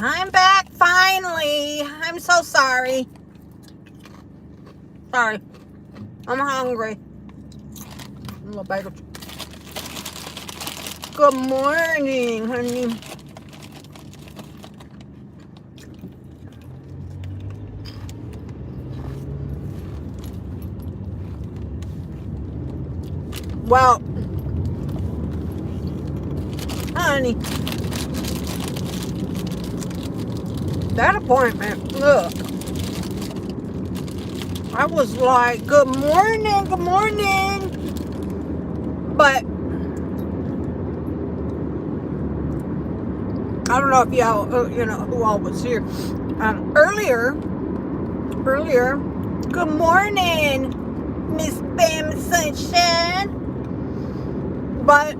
I'm back finally. I'm so sorry. Sorry. I'm hungry. A little bagel. Good morning, honey. Well, honey, that appointment, look, I was like, good morning, good morning. But I don't know if y'all, who all was here. Earlier, good morning, Miss Bam Sunshine. But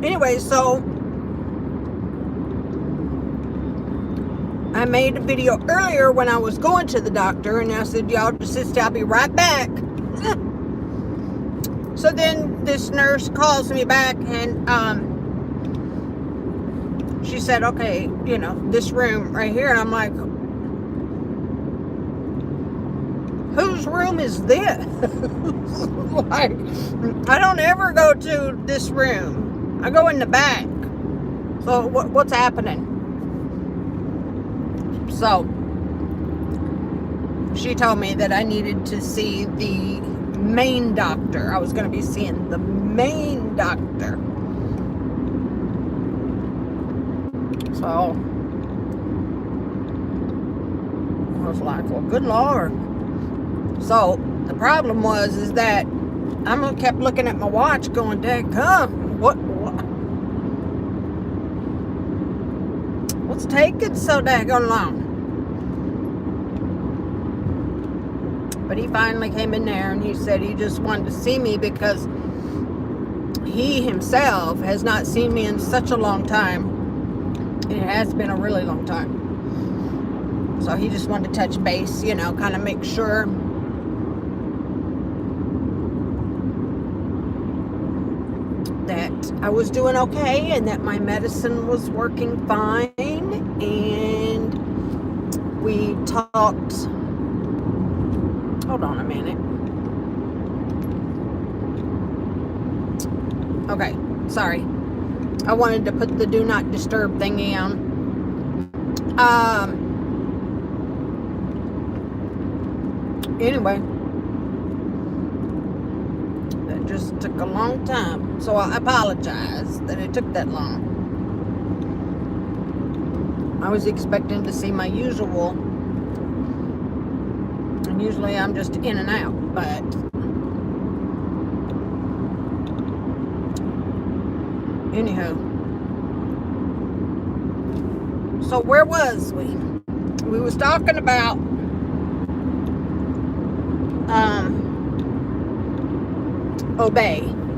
anyway, so I made a video earlier when I was going to the doctor, and I said, y'all just sit still, I'll be right back. So then this nurse calls me back, and she said, okay, this room right here. And I'm like, whose room is this? Like, I don't ever go to this room. I go in the back. So what's happening? So she told me that I needed to see the main doctor. I was going to be seeing the main doctor. So I was like, well, good Lord. So the problem is that I kept looking at my watch going, dadgum, what's taking so daggone long? But he finally came in there, and he said he just wanted to see me because he himself has not seen me in such a long time. And it has been a really long time. So he just wanted to touch base, kind of make sure that I was doing okay and that my medicine was working fine. And we talked. Hold on a minute. Okay, sorry. I wanted to put the do not disturb thingy on. Anyway, that just took a long time. So I apologize that it took that long. I was expecting to see my usual. And usually I'm just in and out, but anywho. So where was we? We was talking about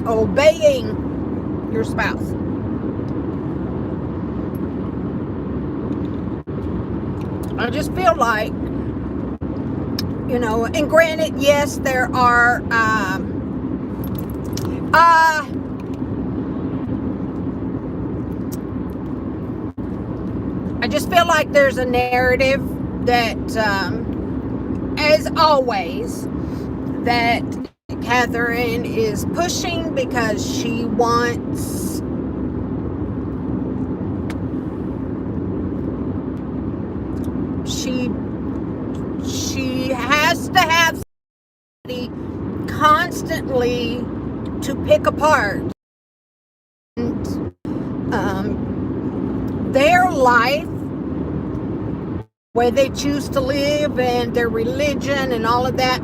obeying your spouse. I just feel like, and granted, yes, there are I just feel like there's a narrative that as always, that Catherine is pushing because she wants she has to have somebody constantly to pick apart their life, where they choose to live, and their religion and all of that.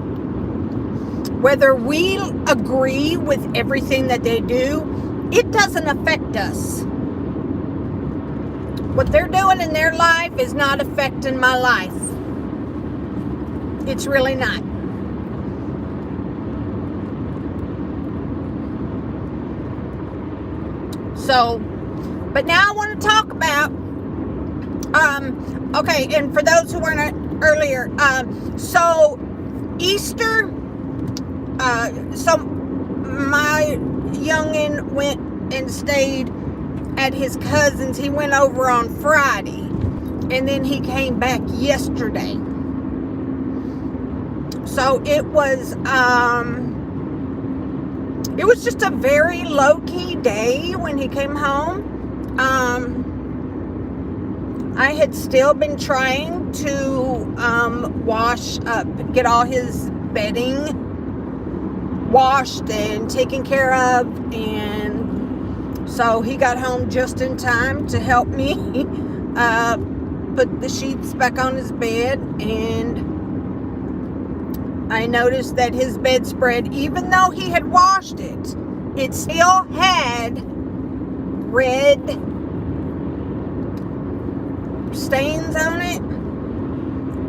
Whether we agree with everything that they do, it doesn't affect us. What they're doing in their life is not affecting my life. It's really not. So, but now I want to talk about, okay, and for those who weren't earlier, so Easter, so my youngin' went and stayed at his cousin's. He went over on Friday, and then he came back yesterday. So it was just a very low-key day when he came home. I had still been trying to wash up, get all his bedding washed and taken care of, and so he got home just in time to help me put the sheets back on his bed. And I noticed that his bedspread, even though he had washed it, it still had red stains on it.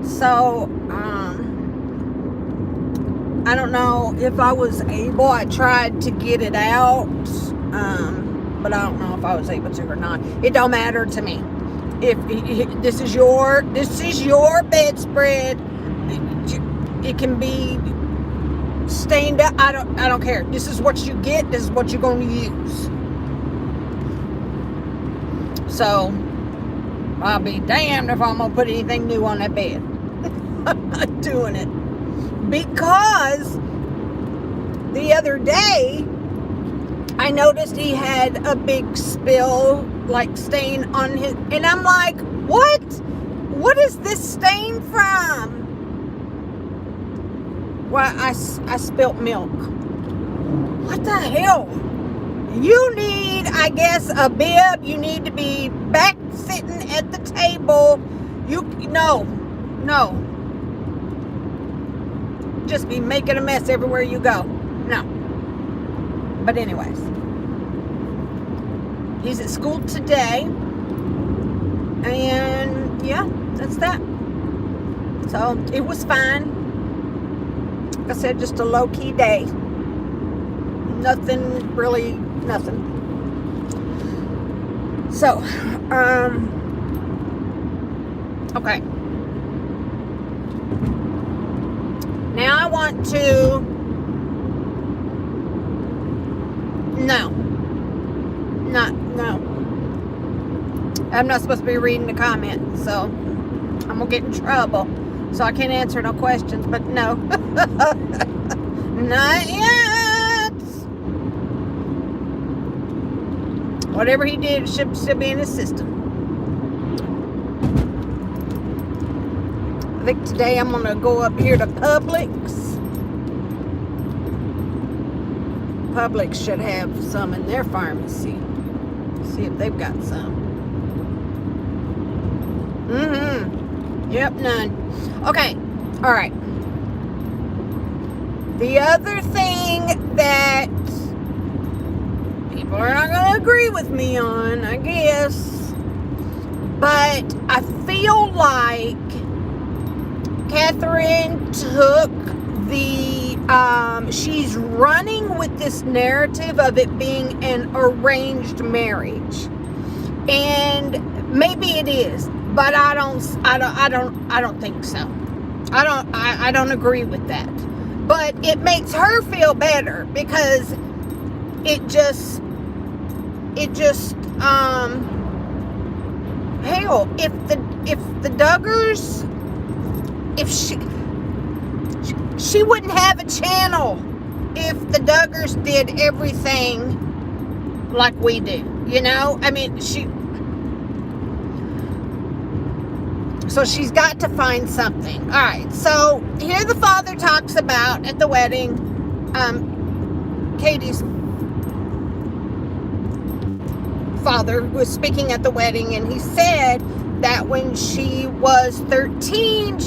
So I don't know if I was able. I tried to get it out, but I don't know if I was able to or not. It don't matter to me. If this is your bedspread, it can be stained up. I don't care. This is what you get. This is what you're going to use. So I'll be damned if I'm going to put anything new on that bed. I'm not doing it. Because the other day, I noticed he had a big spill, like stain on his, and I'm like, what? What is this stain from? Well, I spilt milk. What the hell? You need, I guess, a bib. You need to be back sitting at the table. No. Just be making a mess everywhere you go. No. But anyways, he's at school today, and yeah, that's that. So it was fine. Like I said, just a low-key day. Nothing. So, okay. Now I want to, no. I'm not supposed to be reading the comments, so I'm going to get in trouble. So I can't answer no questions, but no. Not yet. Whatever he did should still be in his system. I think today I'm going to go up here to Publix. Publix should have some in their pharmacy. See if they've got some. Yep, none. Okay, all right. The other thing that people are not going to agree with me on, I guess, but I feel like Catherine took she's running with this narrative of it being an arranged marriage. And maybe it is, but I don't think so. I don't agree with that. But it makes her feel better because it just hell, if the Duggars, if she wouldn't have a channel if the Duggars did everything like we do, you know? I mean, so she's got to find something. All right, so here the father talks about at the wedding, Katie's father was speaking at the wedding, and he said that when she was 13,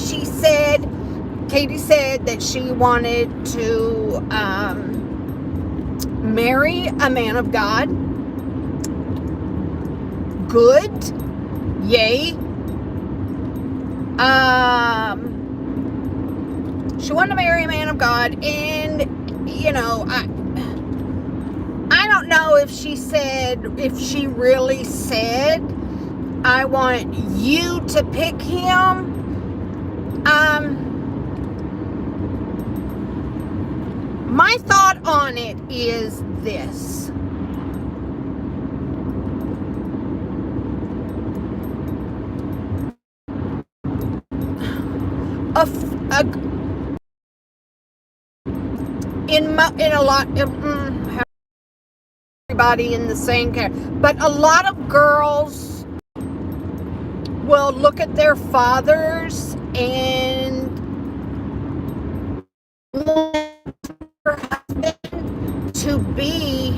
Katie said that she wanted to marry a man of God. Good. Yay. She wanted to marry a man of God, and you know, I don't know if she really said, I want you to pick him. My thought on it is this. in a lot of everybody in the same category, but a lot of girls will look at their fathers and want their husband to be,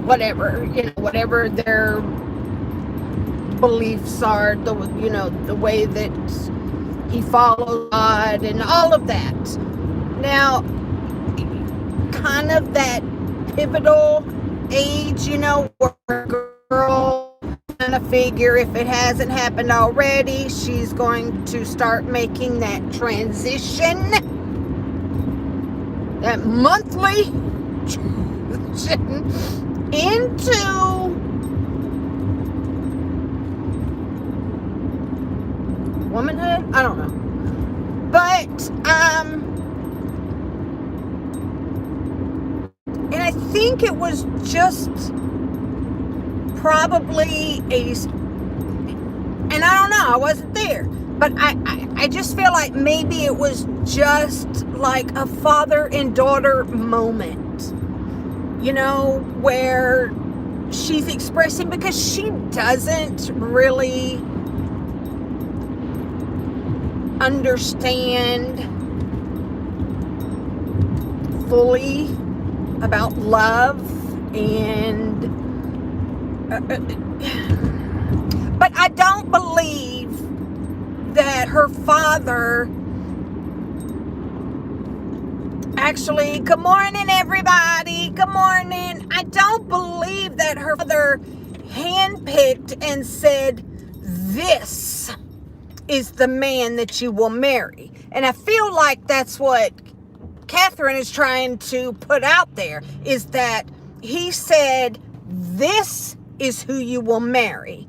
whatever their beliefs are, the way that he follows God and all of that. Now, kind of that pivotal age, where a girl kind of figure, if it hasn't happened already, she's going to start making that transition, that monthly transition into womanhood. I don't know, but and I think it was just probably and I don't know, I wasn't there, but I just feel like maybe it was just like a father and daughter moment, where she's expressing, because she doesn't really understand fully about love, and but I don't believe that her father actually, good morning everybody, good morning, I don't believe that her father handpicked and said, this is the man that you will marry. And I feel like that's what Catherine is trying to put out there, is that he said, this is who you will marry.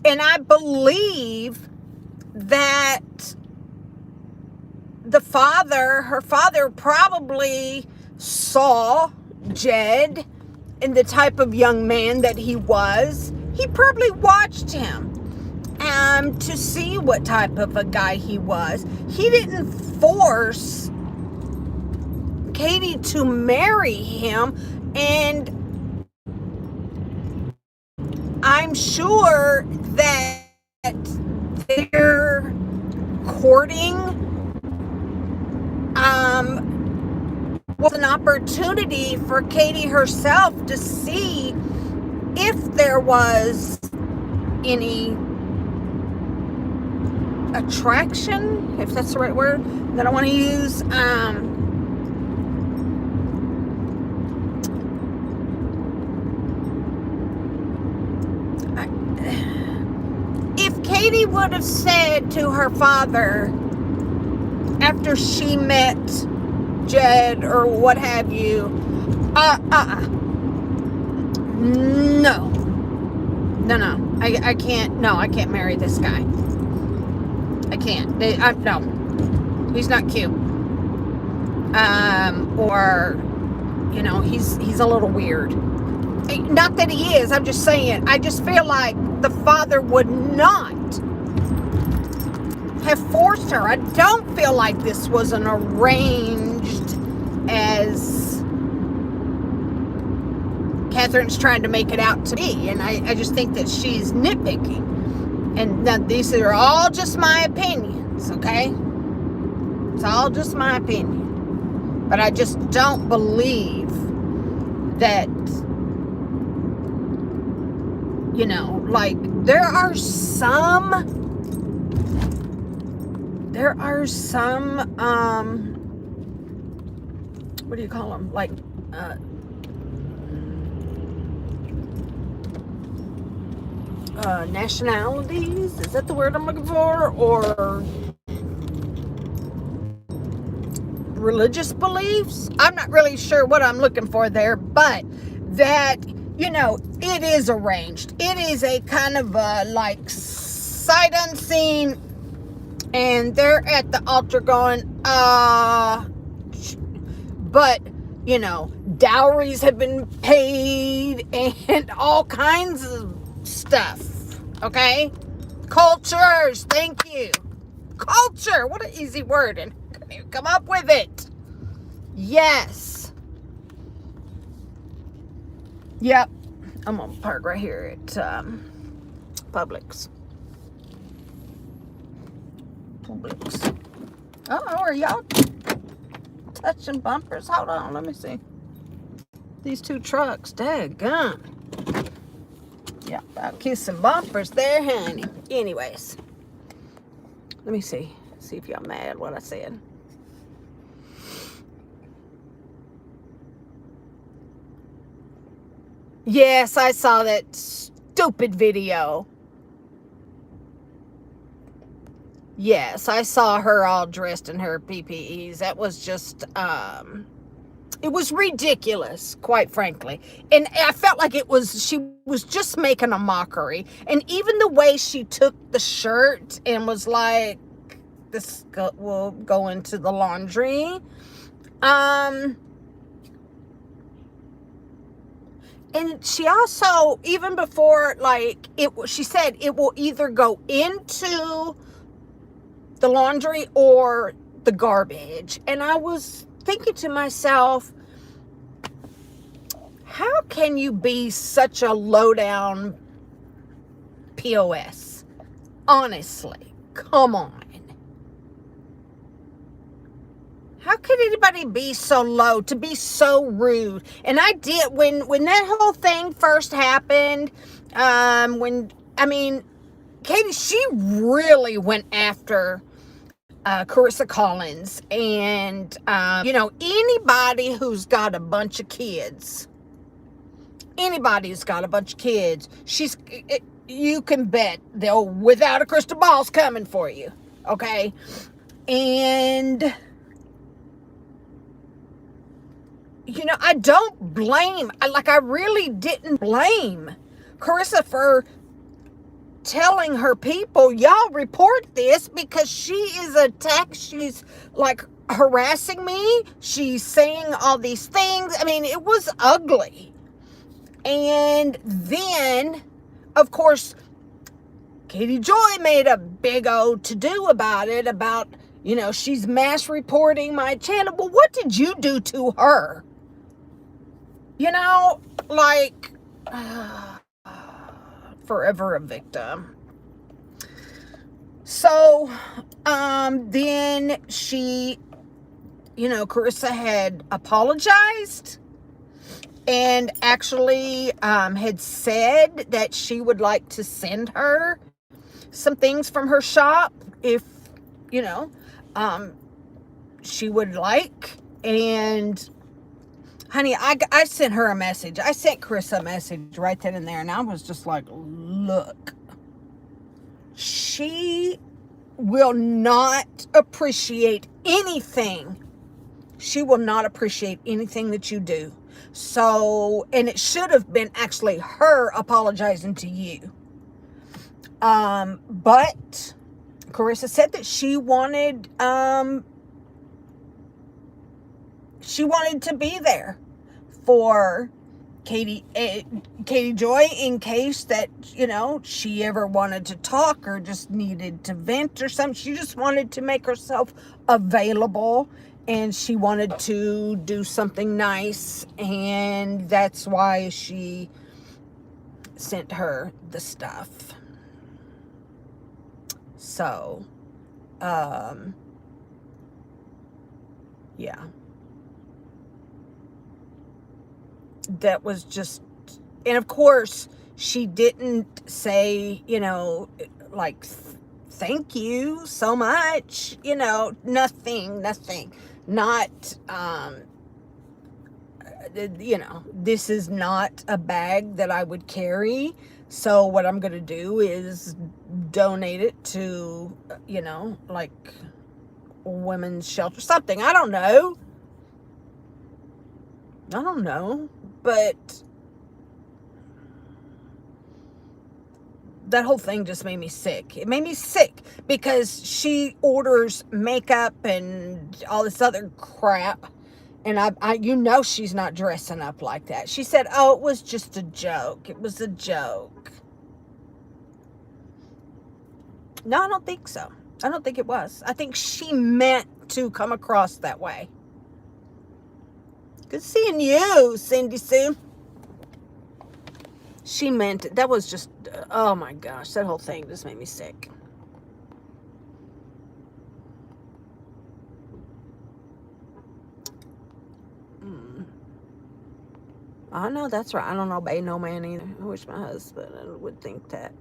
And I believe that her father probably saw Jed and the type of young man that he was. He probably watched him to see what type of a guy he was. He didn't force Katie to marry him, and I'm sure that their courting was an opportunity for Katie herself to see if there was any attraction, if that's the right word that I want to use. If Katie would have said to her father after she met Jed or what have you, no, I can't marry this guy. I can't. No, he's not cute. Or, he's a little weird. Not that he is, I'm just saying, I just feel like the father would not have forced her. I don't feel like this was an arranged, as Catherine's trying to make it out to be. And I just think that she's nitpicking. And now these are all just my opinions, okay? It's all just my opinion. But I just don't believe that, there are some, what do you call them? Nationalities, is that the word I'm looking for? Or religious beliefs? I'm not really sure what I'm looking for there, but that, it is arranged. It is a kind of sight unseen, and they're at the altar going, but, dowries have been paid and all kinds of stuff, okay? Cultures, thank you. Culture, what an easy word, and couldn't even come up with it. Yes. Yep. I'm gonna park right here at Publix. Oh, are y'all touching bumpers? Hold on, let me see. These two trucks, daggone. Yeah, about kissing bumpers there, honey. Anyways, let me see. See if y'all mad what I said. Yes, I saw that stupid video. Yes, I saw her all dressed in her PPEs. That was just, it was ridiculous, quite frankly. And I felt like she was just making a mockery. And even the way she took the shirt and was like, this will go into the laundry. And she also, even before, like, she said it will either go into the laundry or the garbage. And I was thinking to myself, how can you be such a low-down POS? Honestly, come on. How could anybody be so low, to be so rude? And I did, when that whole thing first happened, Katie, she really went after Carissa Collins. And, anybody who's got a bunch of kids, you can bet they'll, without a crystal ball's coming for you, okay? And I don't blame, I really didn't blame Carissa for telling her people, y'all report this, because she is she's like harassing me. She's saying all these things. I mean, it was ugly. And then, of course, Katie Joy made a big old to-do about it, about, she's mass reporting my channel. Well, what did you do to her? Forever a victim. So, then she, Carissa had apologized and actually had said that she would like to send her some things from her shop if, she would like. And honey, I sent her a message. I sent Carissa a message right then and there, and I was just like, look, she will not appreciate anything. She will not appreciate anything that you do. So, and it should have been actually her apologizing to you. But Carissa said that she wanted to be there for Katie Joy, in case that, she ever wanted to talk or just needed to vent or something. She just wanted to make herself available, and she wanted to do something nice, and that's why she sent her the stuff. So, yeah. That was just, and of course, she didn't say, like, thank you so much, nothing, not, this is not a bag that I would carry. So what I'm going to do is donate it to, like women's shelter, something. I don't know. But that whole thing just made me sick. It made me sick because she orders makeup and all this other crap. And I she's not dressing up like that. She said, oh, it was just a joke. It was a joke. No, I don't think so. I don't think it was. I think she meant to come across that way. Good seeing you, Cindy Sue. She meant it. That was just, oh my gosh, that whole thing just made me sick. Oh, no, that's right. I don't obey no man either. I wish my husband would think that.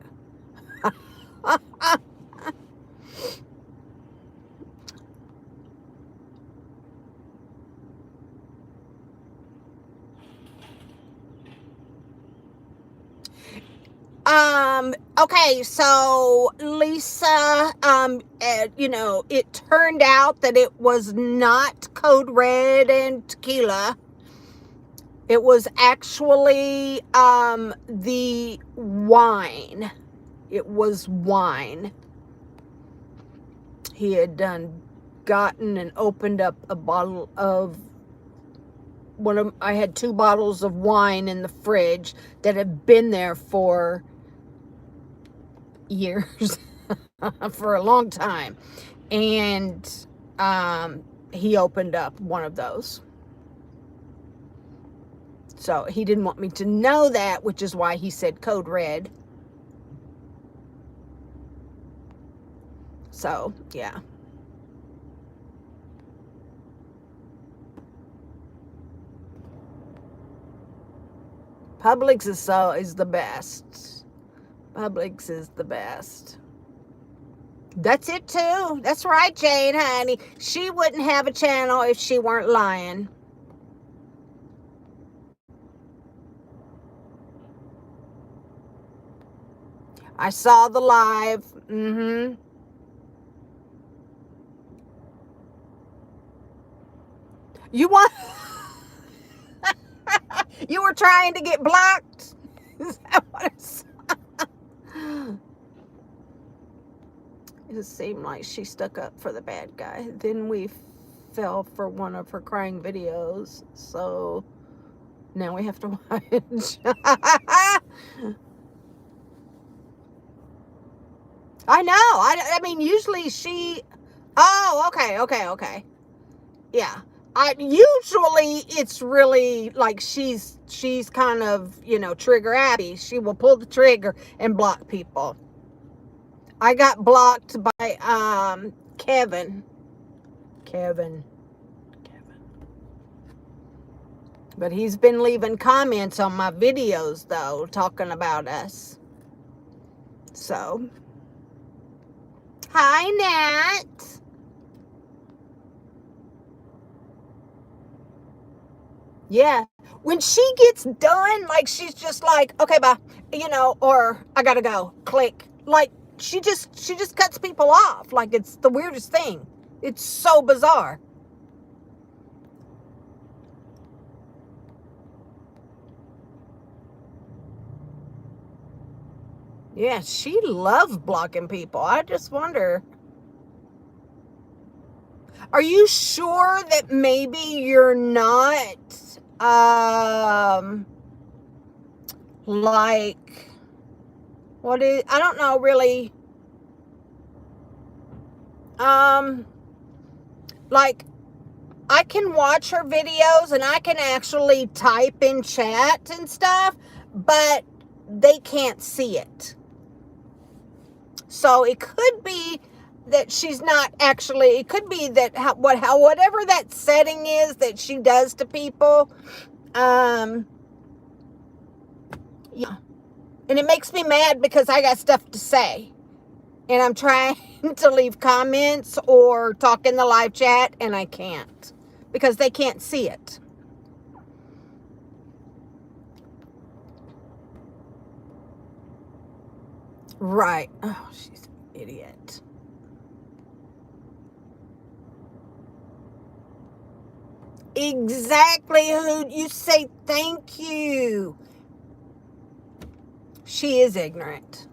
Okay, so Lisa, you know, it turned out that it was not Code Red and tequila. It was actually, the wine. It was wine. He had gotten and opened up a bottle of I had 2 bottles of wine in the fridge that had been there for years, for a long time. And he opened up one of those. So he didn't want me to know that, which is why he said Code Red. So, yeah. Publix is the best. Publix is the best. That's it too. That's right, Jane, honey. She wouldn't have a channel if she weren't lying. I saw the live. Mm-hmm. You want... You were trying to get blocked? Is that what it said? It seemed like she stuck up for the bad guy. Then we fell for one of her crying videos. So now we have to watch. I know. I mean, usually she... Oh, okay. Yeah. Usually it's really like she's kind of, you know, trigger happy. She will pull the trigger and block people. I got blocked by Kevin. But he's been leaving comments on my videos though, talking about us. So, hi Nat. Yeah. When she gets done, like she's just like, okay, bye, you know, or I gotta go, click. Like she just cuts people off. Like it's the weirdest thing. It's so bizarre. Yeah, she loves blocking people. I just wonder. Are you sure that maybe you're not like I don't know really, like I can watch her videos and I can actually type in chat and stuff, but they can't see it. So it could be that she's not actually, it could be that whatever that setting is that she does to people, yeah. And it makes me mad because I got stuff to say. And I'm trying to leave comments or talk in the live chat and I can't because they can't see it. Right. Oh, she's an idiot. Exactly, who you say thank you. She is ignorant.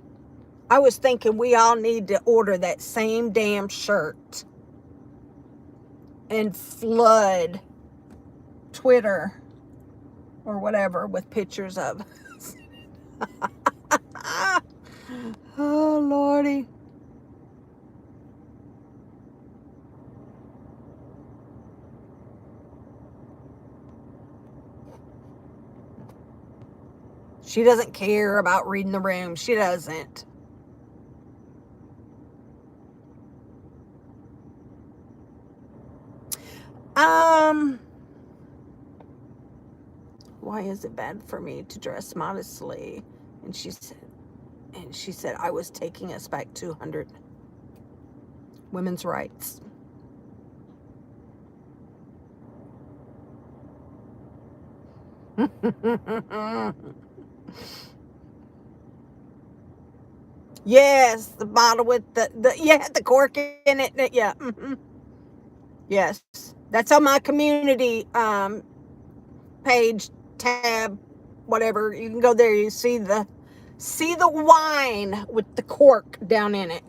I was thinking we all need to order that same damn shirt and flood Twitter or whatever with pictures of us. Oh, Lordy. She doesn't care about reading the room. She doesn't. Why is it bad for me to dress modestly? And she said, I was taking us back 200. Women's rights. Yes, the bottle with the cork in it. Yeah. Yes. That's on my community page, tab, whatever. You can go there. You see the wine with the cork down in it.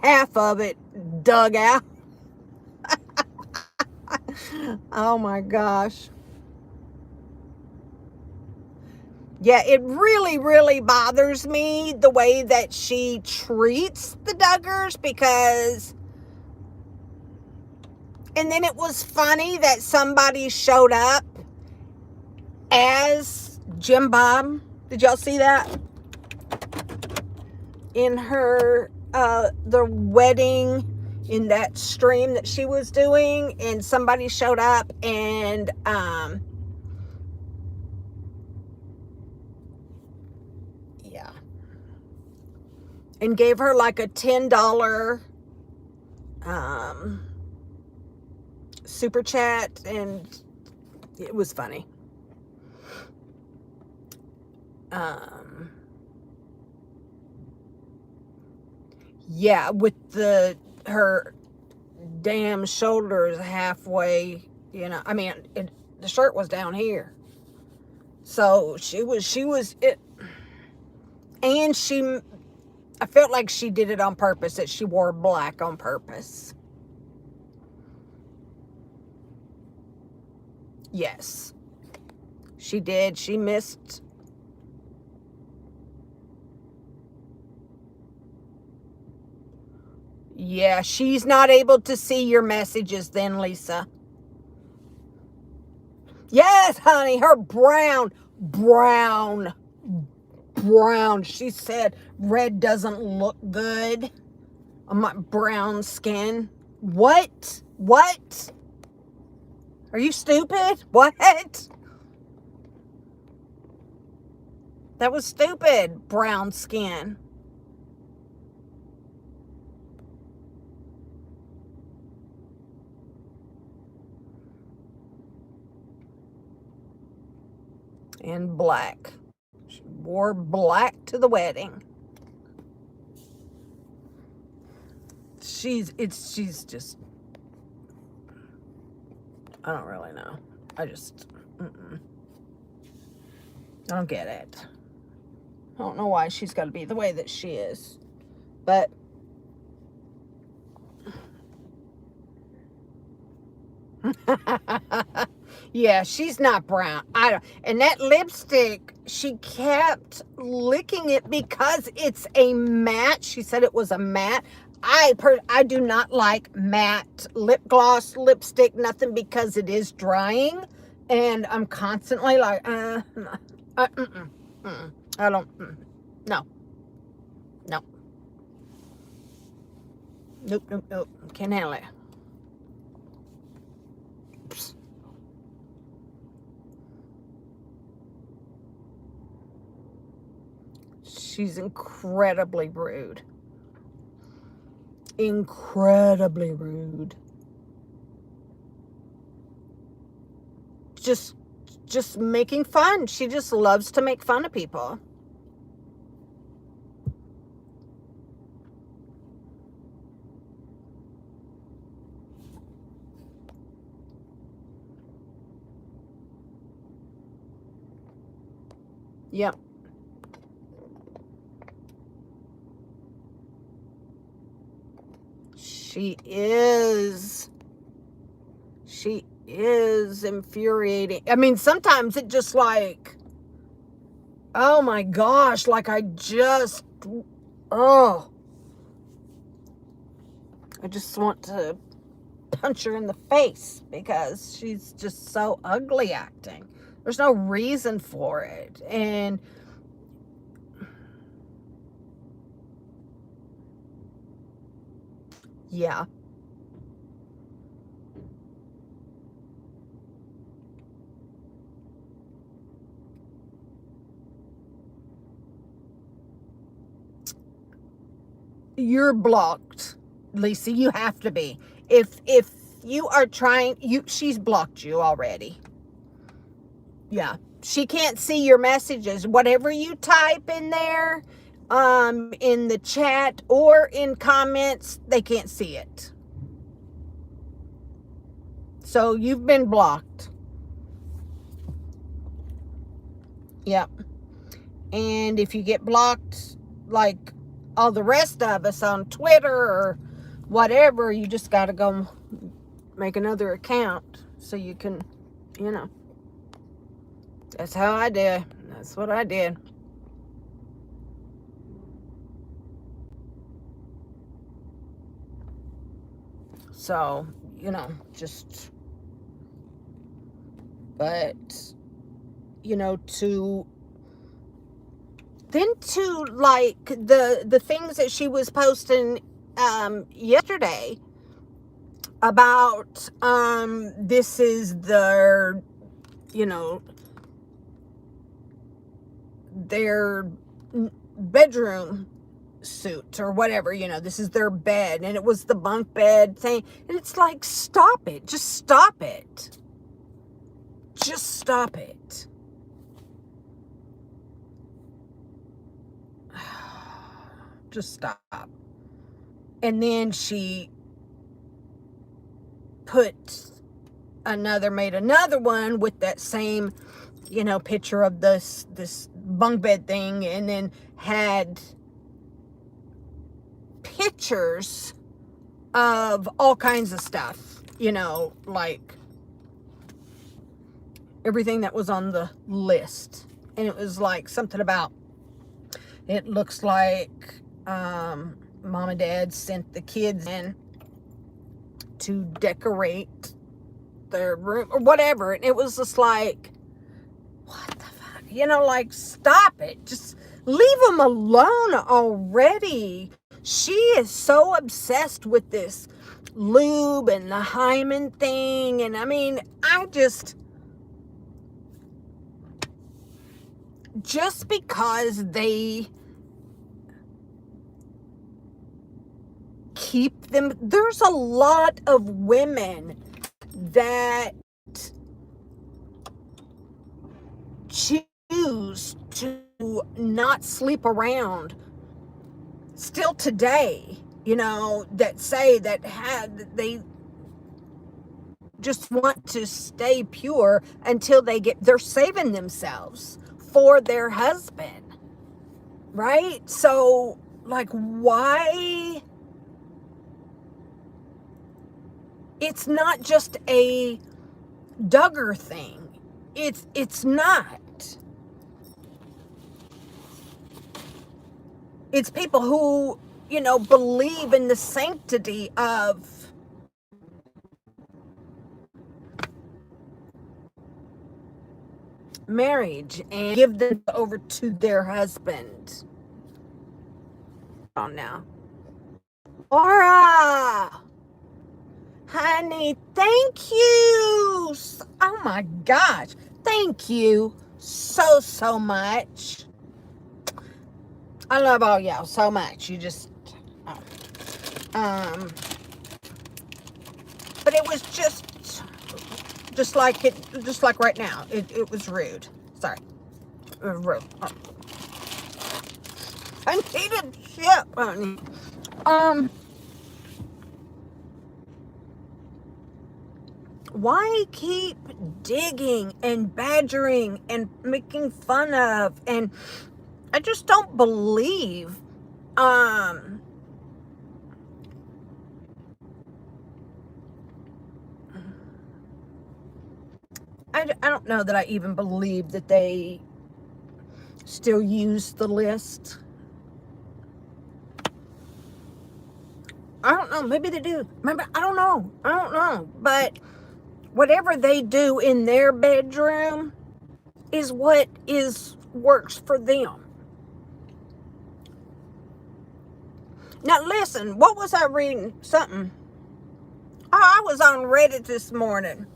Half of it dug out. Oh my gosh. Yeah, it really, really bothers me the way that she treats the Duggars, because, and then it was funny that somebody showed up as Jim Bob. Did y'all see that? In her, the wedding, in that stream that she was doing, and somebody showed up and, yeah, and gave her like a $10, super chat, and it was funny. Yeah, with her damn shoulders halfway, I mean, the shirt was down here. So she was it, and I felt like she did it on purpose, that she wore black on purpose. Yes, she did. She missed. Yeah, she's not able to see your messages then, Lisa. Yes, honey, her brown. She said red doesn't look good on my brown skin. What? Are you stupid? What? That was stupid, brown skin. And black. She wore black to the wedding. She's just, I don't really know. I don't get it. I don't know why she's got to be the way that she is. But yeah, she's not brown. And that lipstick, she kept licking it because it's a matte. She said it was a matte. I do not like matte lip gloss, lipstick, nothing, because it is drying, and I'm constantly like, I don't, no, nope, can't handle it. Oops. She's incredibly rude. Incredibly rude. Just making fun. She just loves to make fun of people. Yep. She is infuriating. I mean, sometimes it just like, oh my gosh, like I just want to punch her in the face, because she's just so ugly acting. There's no reason for it. And Yeah. You're blocked, Lisa. You have to be. If you are trying, she's blocked you already. Yeah. She can't see your messages. Whatever you type in there, in the chat or in comments, they can't see it. So you've been blocked. Yep. And if you get blocked, like all the rest of us on Twitter or whatever, you just got to go make another account so you can, you know. That's how I did. That's what I did. So, you know, just, but, you know, to like the things that she was posting yesterday about this is their, you know, their bedroom suit or whatever, you know, this is their bed, and it was the bunk bed thing, and it's like, stop it, just stop it, just stop it. Just stop. And then she made another one with that same, you know, picture of this bunk bed thing, and then had pictures of all kinds of stuff, you know, like everything that was on the list. And it was like something about, it looks like mom and dad sent the kids in to decorate their room or whatever. And it was just like, what the fuck? You know, like, stop it. Just leave them alone already. She is so obsessed with this lube and the hymen thing. And I mean, just because they keep them, there's a lot of women that choose to not sleep around still today, you know, that say that they just want to stay pure until they're saving themselves for their husband, right? So, like, why? It's not just a Duggar thing. It's not. It's people who, you know, believe in the sanctity of marriage and give them over to their husband. On now. Laura! Honey, thank you. Oh my gosh. Thank you so much. I love all y'all so much. You just, but it was just like right now. It was rude. Sorry. Rude. I needed shit, honey. Why keep digging and badgering and making fun of? And I just don't believe, I don't know that I even believe that they still use the list. I don't know. Maybe they do. Maybe, I don't know. But whatever they do in their bedroom is what works for them. Now listen, what was I reading? Something. Oh, I was on Reddit this morning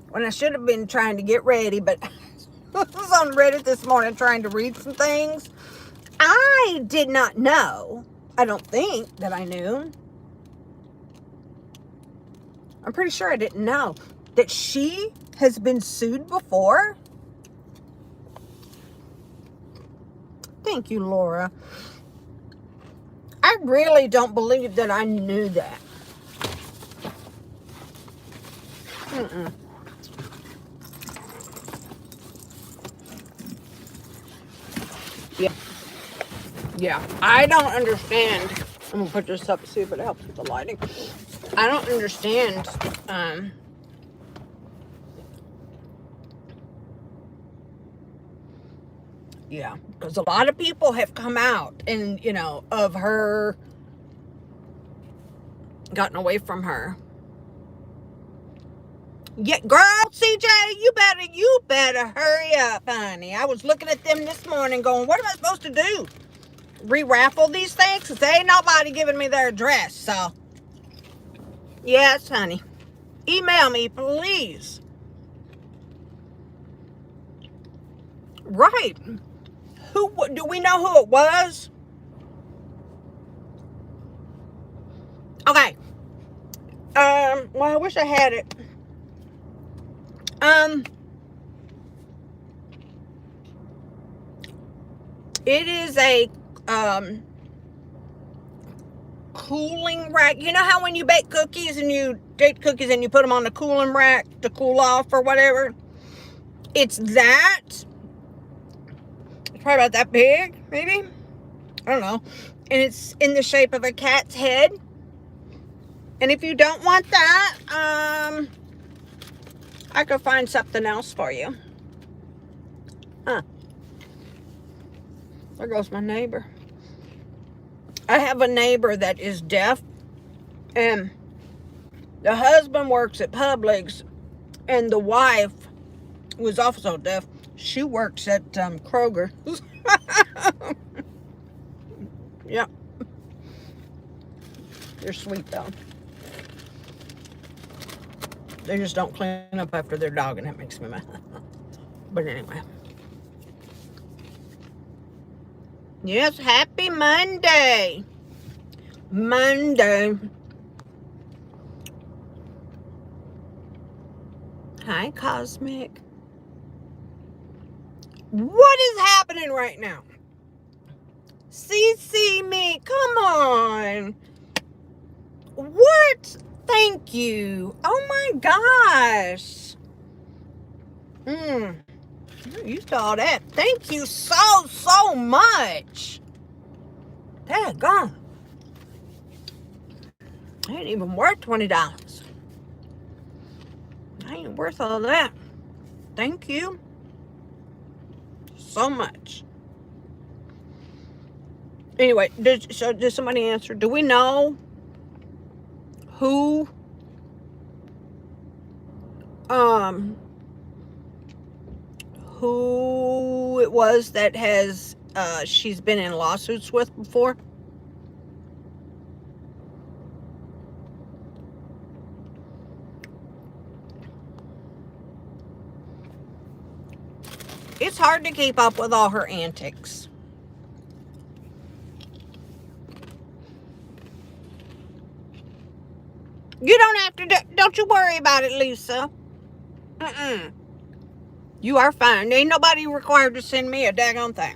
when I should have been trying to get ready, but I was on Reddit this morning trying to read some things. I did not know, I don't think that I knew, I'm pretty sure I didn't know, that she has been sued before. Thank you, Laura. I really don't believe that I knew that. Mm-mm. Yeah. Yeah. I don't understand. I'm going to put this up, see if it helps with the lighting. I don't understand. Yeah. Because a lot of people have come out and, you know, of her gotten away from her. Yeah, girl, CJ, you better hurry up, honey. I was looking at them this morning going, what am I supposed to do? Re-raffle these things? Because there ain't nobody giving me their address, so. Yes, honey. Email me, please. Right. Who, do we know who it was? Okay. Well, I wish I had it. It is a, cooling rack. You know how when you bake cookies and you put them on the cooling rack to cool off or whatever? It's that. It's probably about that big, maybe. I don't know. And it's in the shape of a cat's head. And if you don't want that, I could find something else for you. Huh. There goes my neighbor. I have a neighbor that is deaf, and the husband works at Publix, and the wife, who is also deaf, she works at Kroger. Yep. They're sweet, though. They just don't clean up after their dog, and that makes me mad. But anyway. Yes, happy Monday. Monday. Hi, Cosmic. What is happening right now? CC me. Come on. What? Thank you. Oh my gosh. You're used to all that. Thank you so much. Daggone. I ain't even worth $20. I ain't worth all that. Thank you so much. Anyway, did somebody answer? Do we know who it was that has she's been in lawsuits with before? It's hard to keep up with all her antics. You don't have to, don't you worry about it, Lisa. You are fine. Ain't nobody required to send me a daggone thing.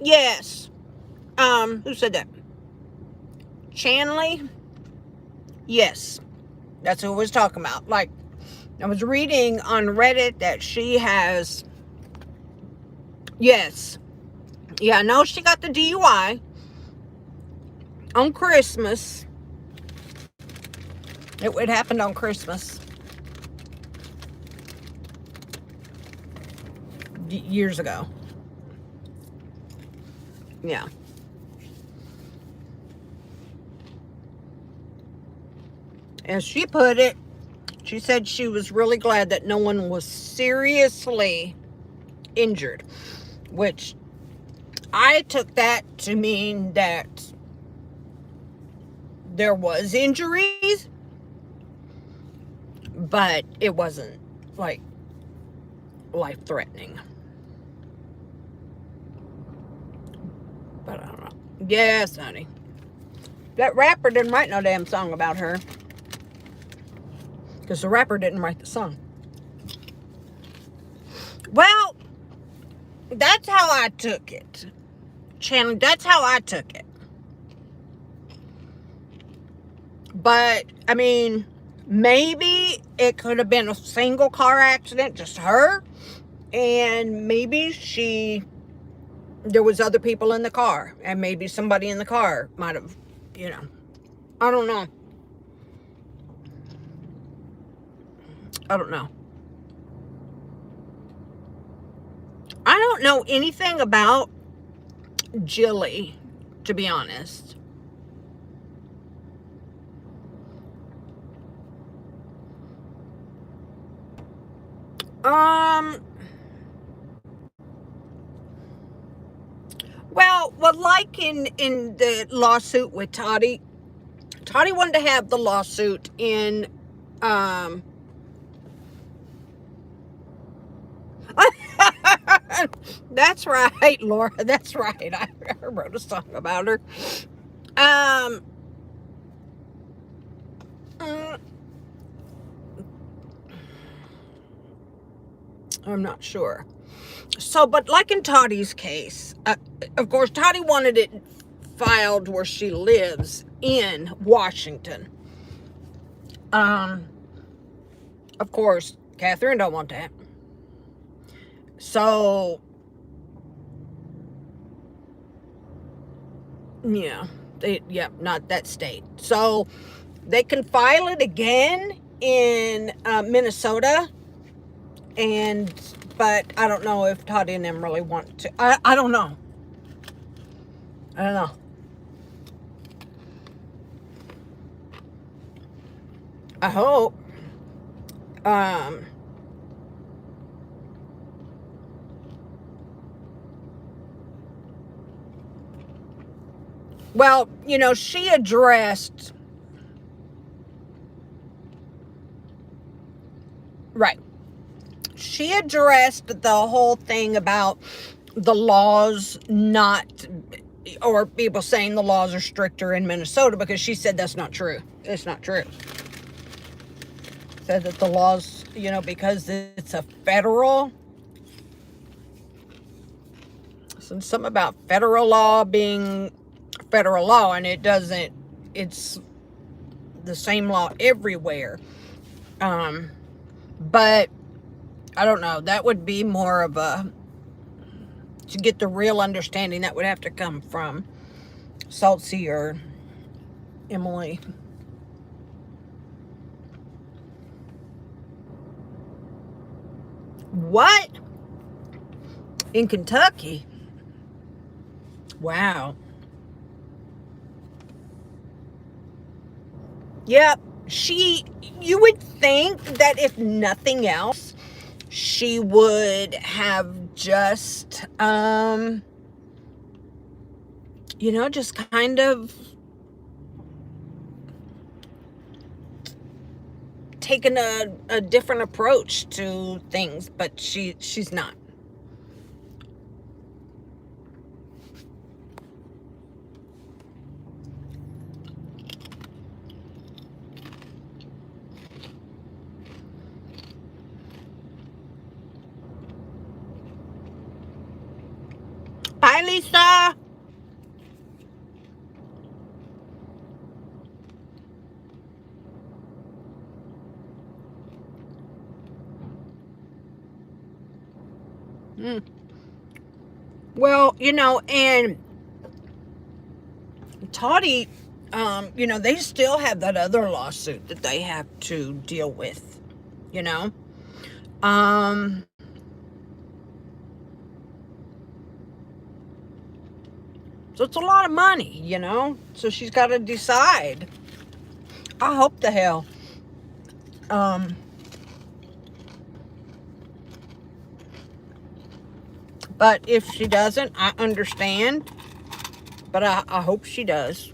Yes. Who said that? Chanley? Yes. That's who I was talking about. Like, I was reading on Reddit that she has... Yes. Yeah, I know she got the DUI on Christmas. It happened on Christmas. Years ago. Yeah. As she put it, she said she was really glad that no one was seriously injured, which I took that to mean that there was injuries, but it wasn't like life-threatening. But I don't know. Yes, honey. That rapper didn't write no damn song about her. Because the rapper didn't write the song. Well, that's how I took it. Chandler, that's how I took it. But, I mean, maybe it could have been a single car accident, just her. And maybe there was other people in the car. And maybe somebody in the car might have, I don't know. I don't know. I don't know anything about Jilly, to be honest. Well, like in the lawsuit with Toddy wanted to have the lawsuit in, that's right, Laura. That's right. I wrote a song about her. I'm not sure. So, but like in Toddy's case, of course, Toddy wanted it filed where she lives in Washington. Of course, Catherine don't want that. So, yeah, not that state. So, they can file it again in Minnesota, but I don't know if Toddy and them really want to. I don't know. I don't know. I hope. Well, she addressed. Right. She addressed the whole thing about the laws or people saying the laws are stricter in Minnesota, because she said that's not true. It's not true. Said that the laws, because it's a federal, something about federal law being federal law, and it's the same law everywhere. But I don't know, that would be more of to get the real understanding, that would have to come from Saltsy or Emily. What? In Kentucky? Wow. Yep. You would think that if nothing else, she would have just, just kind of taken a different approach to things, but she's not. Bye, Lisa. Well, and Toddy, they still have that other lawsuit that they have to deal with, So it's a lot of money, so she's got to decide. I hope the hell, But if she doesn't, I understand. But I hope she does.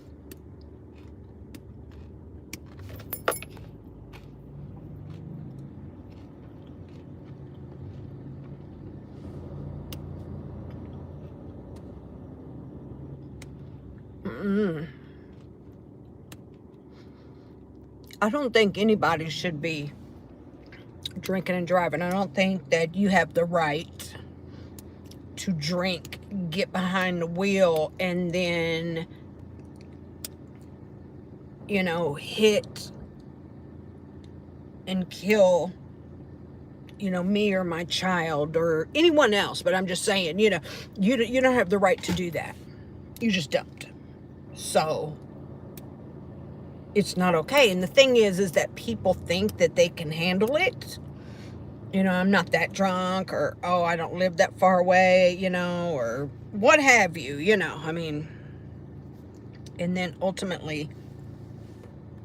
I don't think anybody should be drinking and driving. I don't think that you have the right to drink, get behind the wheel, and then, hit and kill, me or my child or anyone else. But I'm just saying, you don't have the right to do that. You just don't. So it's not okay. And the thing is that people think that they can handle it. I'm not that drunk, or, oh, I don't live that far away, or what have you, I mean, and then ultimately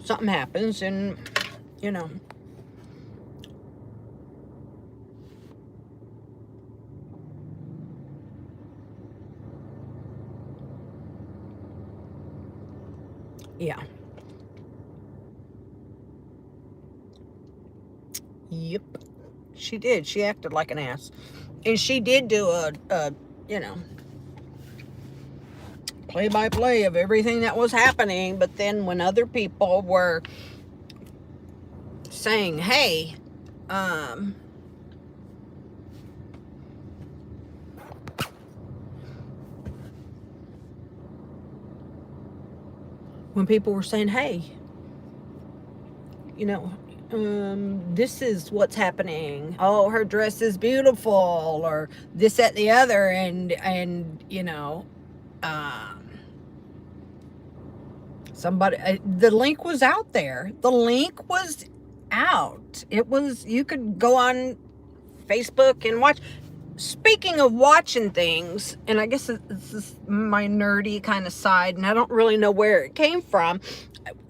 something happens and, yeah. Yep. She did. She acted like an ass. And she did do a play-by-play of everything that was happening. But then when other people were saying, hey, when people were saying, hey, this is what's happening. Oh, her dress is beautiful, or this, that, the other, and somebody, the link was out there. The link was out. You could go on Facebook and watch. Speaking of watching things, and I guess this is my nerdy kind of side, and I don't really know where it came from.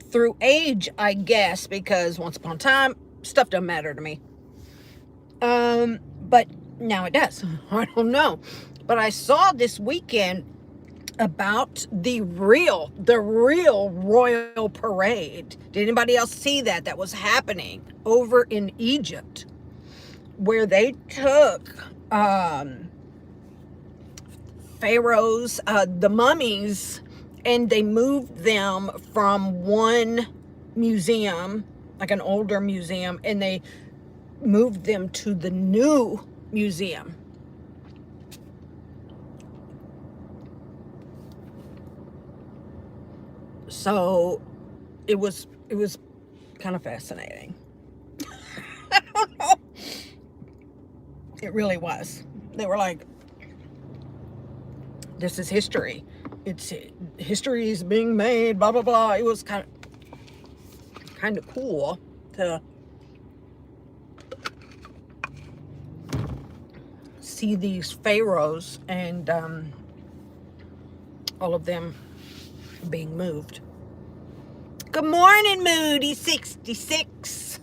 Through age, I guess, because once upon a time, stuff doesn't matter to me. But now it does. I don't know. But I saw this weekend about the real royal parade. Did anybody else see that? That was happening over in Egypt, where they took pharaohs, the mummies, and they moved them from one museum, like an older museum, and they moved them to the new museum. So it was kind of fascinating. I don't know. It really was. They were like, this is history. History is being made, blah, blah, blah. It was kind of cool to see these pharaohs and all of them being moved. Good morning, Moody 66.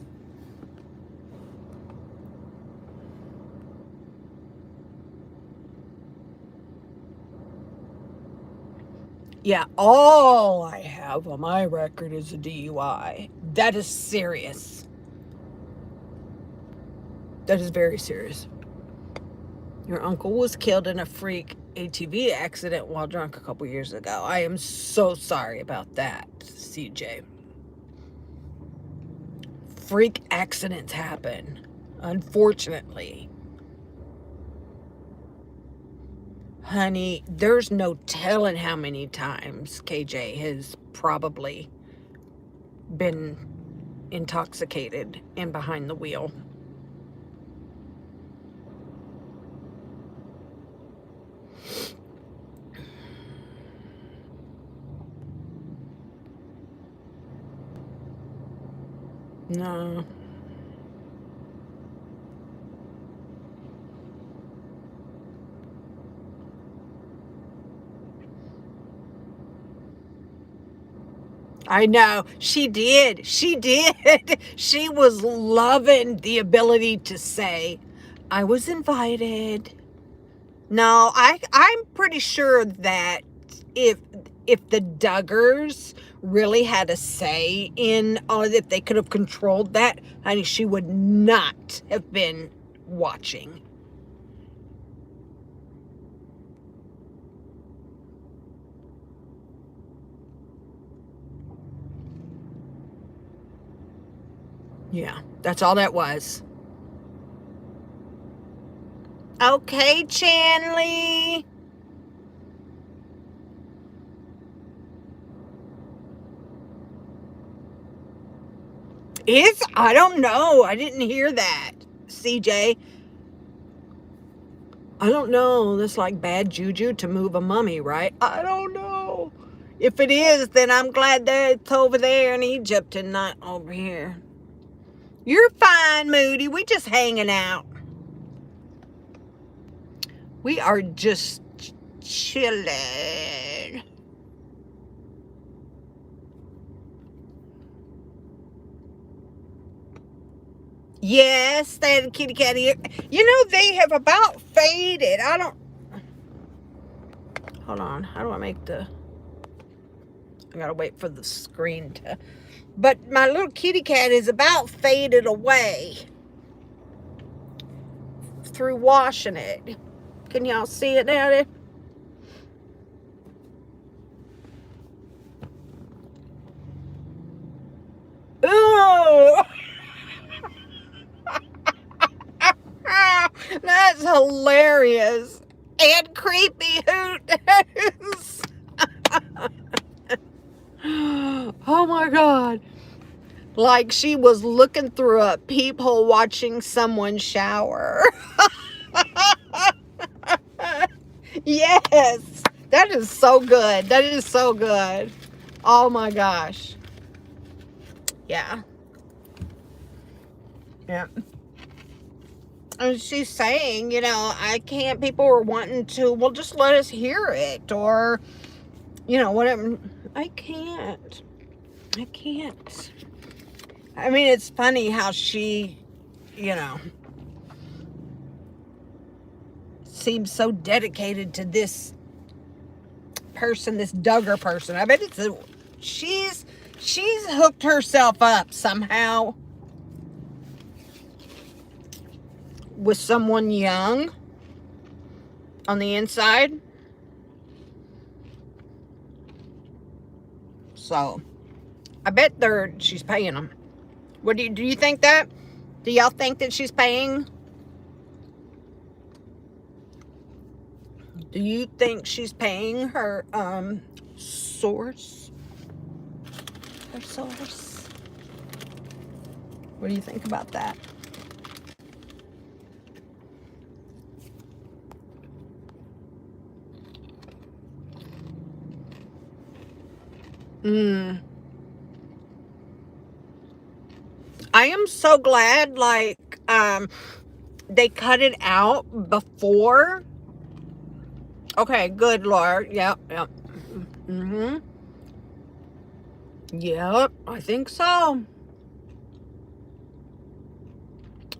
Yeah, all I have on my record is a DUI. That is serious. That is very serious. Your uncle was killed in a freak ATV accident while drunk a couple years ago. I am so sorry about that, CJ. Freak accidents happen, unfortunately. Honey, there's no telling how many times KJ has probably been intoxicated and behind the wheel. No. I know. She did. She did. She was loving the ability to say, I was invited. No, I'm pretty sure that if the Duggars really had a say in, or if they could have controlled that, honey, she would not have been watching. Yeah, that's all that was. Okay, Chanley. I don't know. I didn't hear that, CJ. I don't know. That's like bad juju to move a mummy, right? I don't know. If it is, then I'm glad that it's over there in Egypt and not over here. You're fine, Moody. We just hanging out. We are just chilling. Yes, they had a kitty cat here. You know, they have about faded. I don't... Hold on. How do I make the... I gotta wait for the screen to... But my little kitty cat is about faded away through washing it. Can y'all see it now? Ooh! That's hilarious. And creepy hoot. Oh my God. Like she was looking through a peephole watching someone shower. Yes. That is so good. That is so good. Oh my gosh. Yeah. Yeah. And she's saying, you know, I can't, people are wanting to, well, just let us hear it, or, you know, whatever. I can't. I mean, it's funny how she, you know, seems so dedicated to this person, this Duggar person. I bet she's hooked herself up somehow with someone young on the inside. So I bet she's paying them. What do you think that? Do y'all think that she's paying? Do you think she's paying her source? Her source? What do you think about that? I am so glad, like, they cut it out before. Okay, good, Lord. Yep. Mm-hmm. Yep, I think so.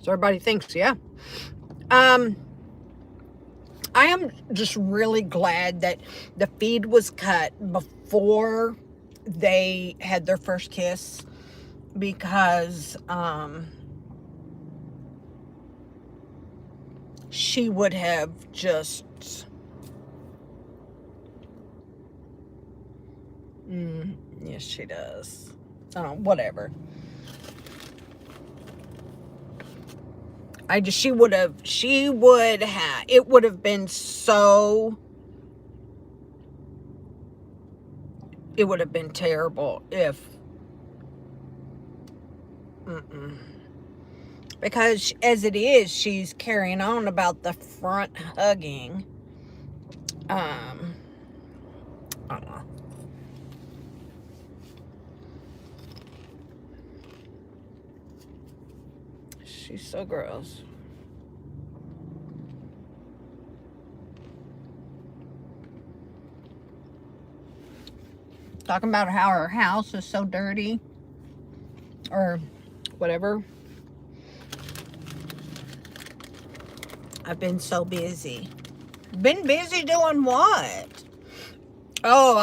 So everybody thinks, yeah. I am just really glad that the feed was cut before they had their first kiss, because she would have just yes, she does. Whatever. It would have been so, it would have been terrible if, because as it is, she's carrying on about the front hugging. I don't know. She's so gross. Talking about how her house is so dirty, or whatever. I've been so busy. Been busy doing what? Oh,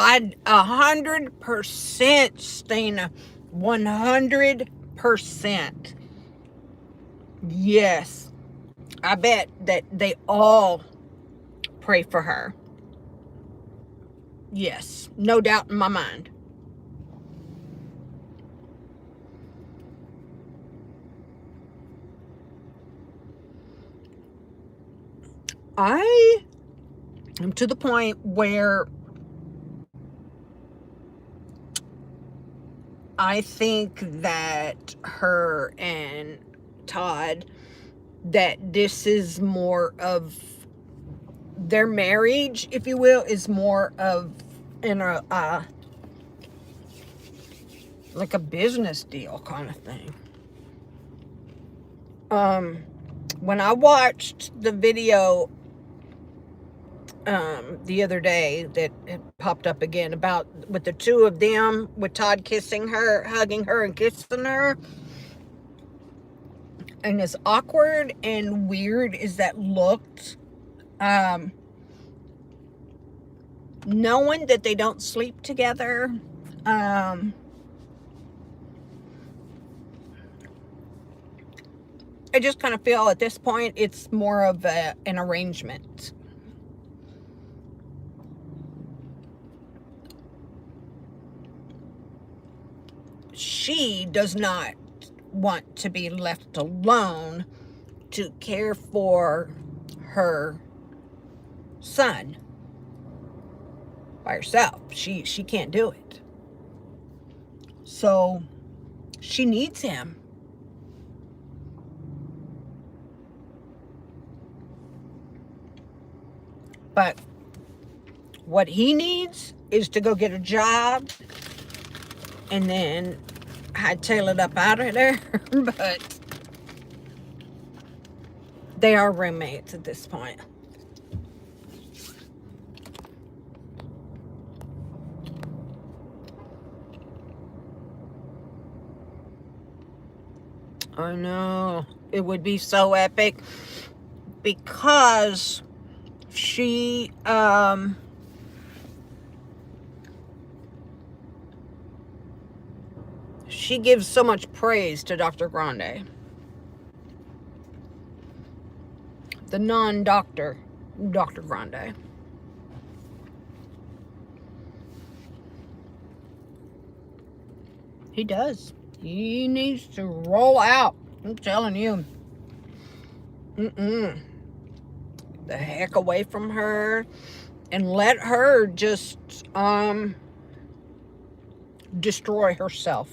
100%, Stina. 100%. Yes. I bet that they all pray for her. Yes. No doubt in my mind. I am to the point where I think that her and Todd, that this is more of their marriage, if you will, is more of like a business deal kind of thing. When I watched the video the other day that it popped up again about with the two of them, with Todd kissing her, hugging her and kissing her, and as awkward and weird as that looked, knowing that they don't sleep together, I just kind of feel at this point it's more of an arrangement. She does not want to be left alone to care for her son by herself. She can't do it. So she needs him. But what he needs is to go get a job and then hightail it up out of there. But they are roommates at this point. I know. It would be so epic because she gives so much praise to Dr. Grande. The non-doctor, Dr. Grande. He does. He needs to roll out. I'm telling you. The heck away from her and let her just destroy herself,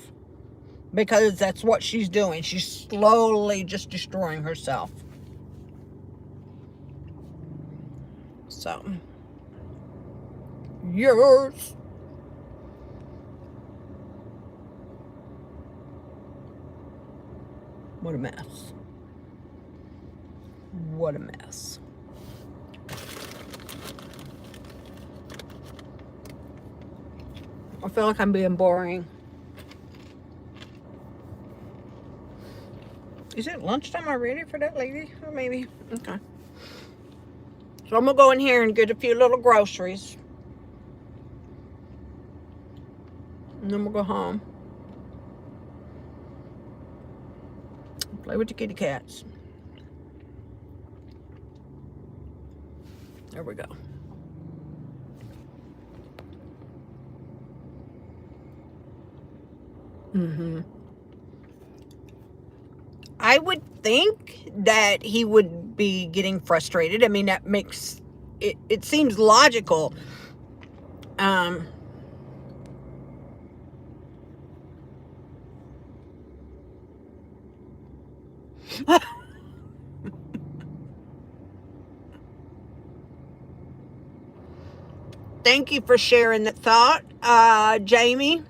because that's what she's doing. She's slowly just destroying herself. So, yes. What a mess. What a mess. I feel like I'm being boring. Is it lunchtime already for that lady? Or maybe. Okay. So I'm going to go in here and get a few little groceries. And then we'll go home. Play with the kitty cats. There we go. I would think that he would be getting frustrated. I mean, that makes it, it seems logical. Thank you for sharing that thought, Jamie.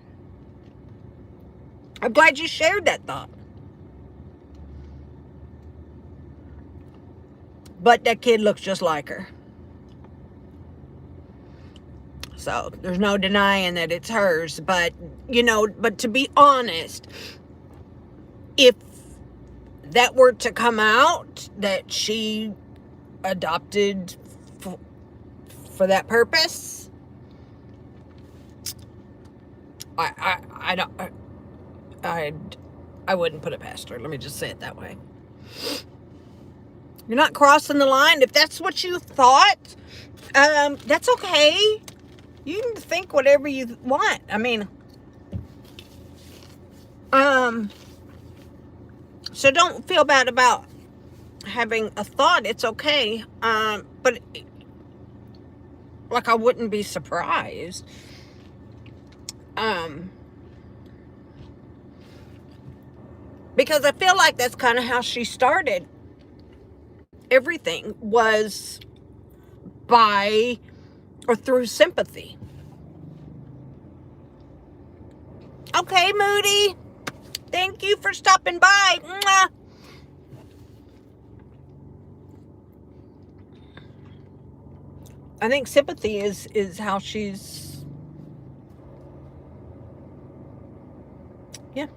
I'm glad you shared that thought. But that kid looks just like her. So there's no denying that it's hers. But, you know, but to be honest, if that were to come out that she adopted for that purpose, I don't, I wouldn't put it past her. Let me just say it that way. You're not crossing the line. If that's what you thought, that's okay. You can think whatever you want. I mean, so don't feel bad about having a thought. It's okay. But like, I wouldn't be surprised. Because I feel like that's kind of how she started. Everything was by or through sympathy. Okay, Moody. Thank you for stopping by. Mwah. I think sympathy is how she's, yeah.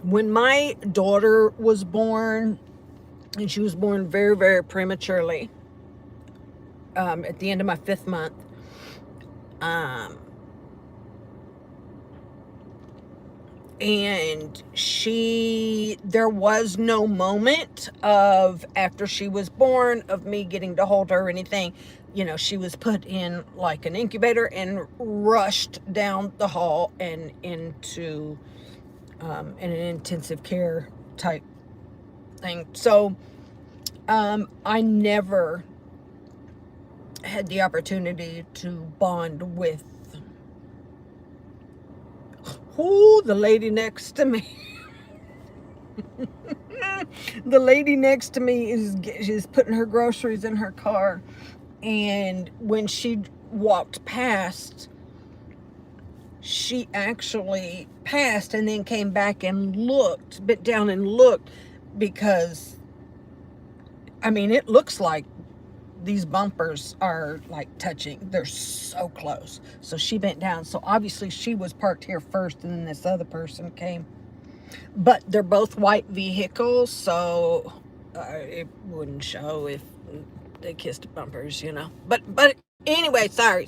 When my daughter was born, and she was born very, very prematurely, at the end of my 5th month, and there was no moment of, after she was born, of me getting to hold her or anything. You know, she was put in like an incubator and rushed down the hall and into in an intensive care type thing. So I never had the opportunity to bond with the lady next to me. The lady next to me is putting her groceries in her car, and when she walked past, she actually passed and then came back and bent down and looked, because, I mean, it looks like these bumpers are like touching. They're so close. So she bent down. So obviously she was parked here first, and then this other person came. But they're both white vehicles, so it wouldn't show if they kissed bumpers, you know. But anyway, sorry.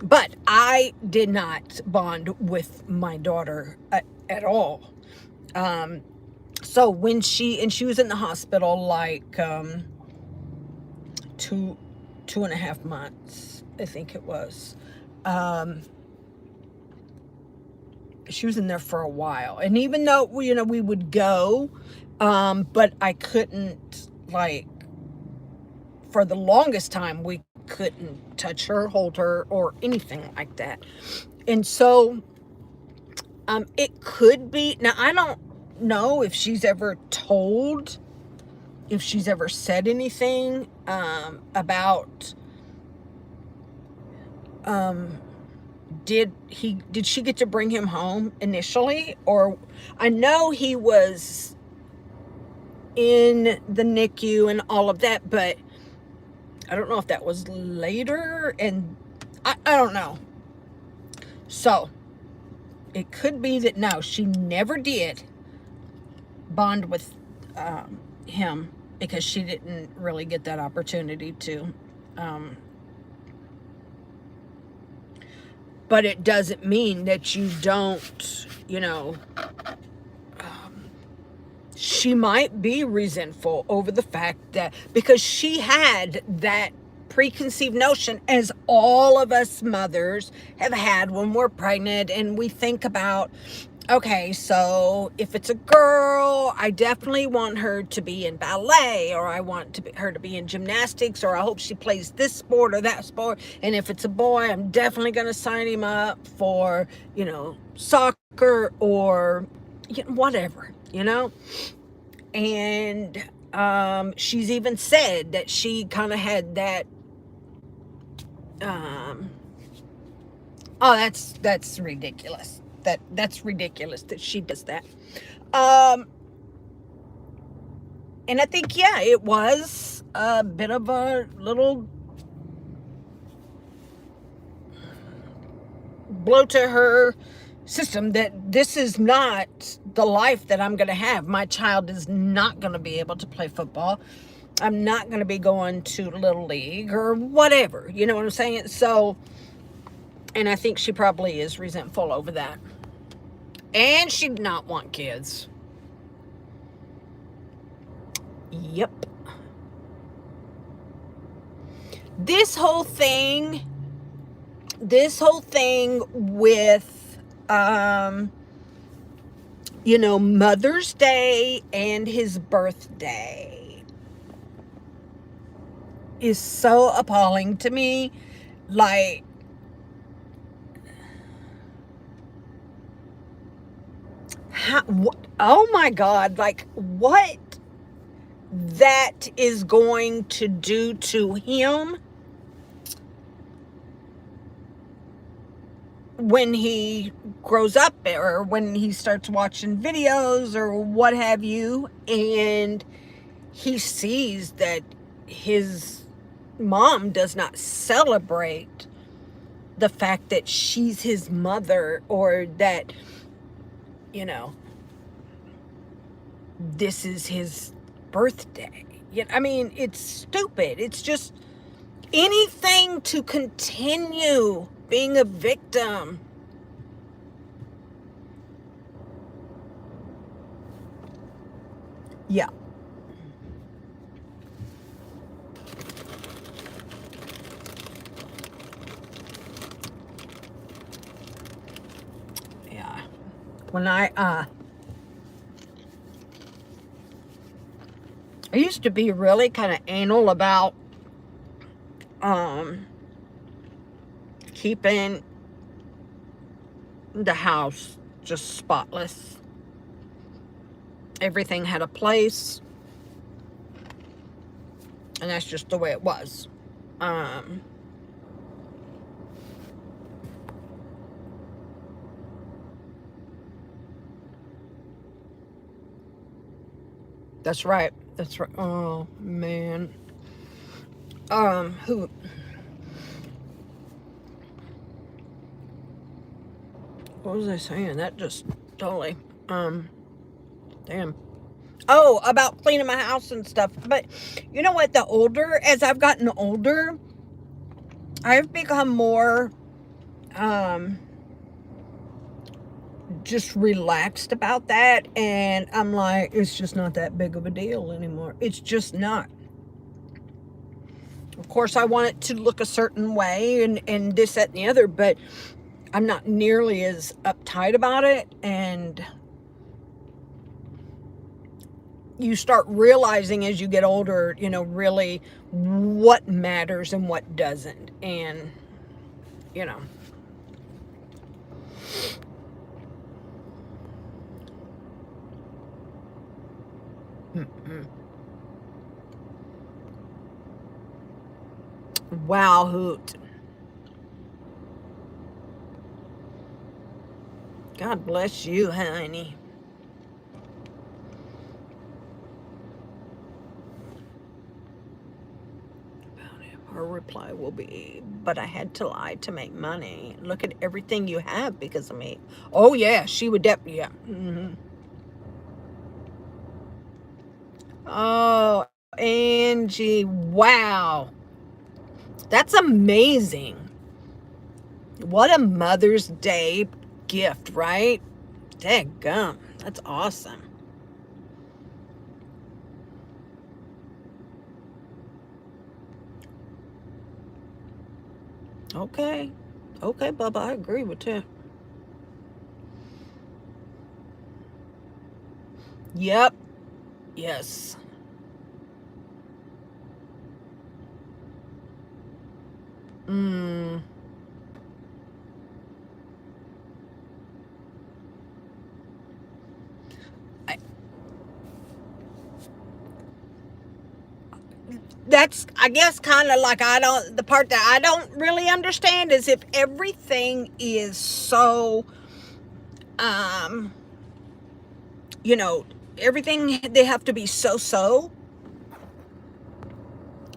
But I did not bond with my daughter at all. So when she was in the hospital like 2.5 months, I think it was. She was in there for a while, and even though, you know, we would go, but I couldn't, like, for the longest time, we couldn't touch her, hold her, or anything like that. And so, it could be, now I don't know if she's ever said anything, about, did she get to bring him home initially? Or I know he was in the NICU and all of that, but I don't know if that was later, and I don't know. So it could be that no, she never did bond with him, because she didn't really get that opportunity to. But it doesn't mean that you don't, you know, she might be resentful over the fact that, because she had that preconceived notion, as all of us mothers have had when we're pregnant, and we think about, okay, so if it's a girl, I definitely want her to be in ballet, or I want her to be in gymnastics, or I hope she plays this sport or that sport. And if it's a boy, I'm definitely going to sign him up for, you know, soccer or, you know, whatever, you know. And she's even said that she kind of had that, oh, that's ridiculous. That's ridiculous that she does that. And I think, yeah, it was a bit of a little blow to her system that this is not the life that I'm going to have. My child is not going to be able to play football. I'm not going to be going to Little League or whatever. You know what I'm saying? So, and I think she probably is resentful over that. And she did not want kids. Yep. This whole thing with, Mother's Day and his birthday is so appalling to me. Like, oh my God, like what that is going to do to him when he grows up or when he starts watching videos or what have you, and he sees that his mom does not celebrate the fact that she's his mother, or that, this is his birthday. I mean, it's stupid. It's just anything to continue being a victim. Yeah. Yeah. When I used to be really kind of anal about keeping the house just spotless. Everything had a place, and that's just the way it was. That's right. That's right. Oh man. Who? What was I saying? That just totally. Damn. Oh, about cleaning my house and stuff. But you know what? As I've gotten older, I've become more, just relaxed about that. And I'm like, it's just not that big of a deal anymore. It's just not. Of course, I want it to look a certain way and this, that, and the other, but I'm not nearly as uptight about it. And you start realizing as you get older, really what matters and what doesn't. And, Wow, Hoot. God bless you, honey. Her reply will be, but I had to lie to make money. Look at everything you have because of me. Oh, yeah, she would definitely, yeah. Mm-hmm. Oh, Angie, wow. That's amazing. What a Mother's Day gift, right? Daggum. That's awesome. Okay. Okay, Bubba, I agree with you. Yep. Yes. Mm. That's, I guess, kind of like the part that I don't really understand is if everything is so, you know, everything they have to be so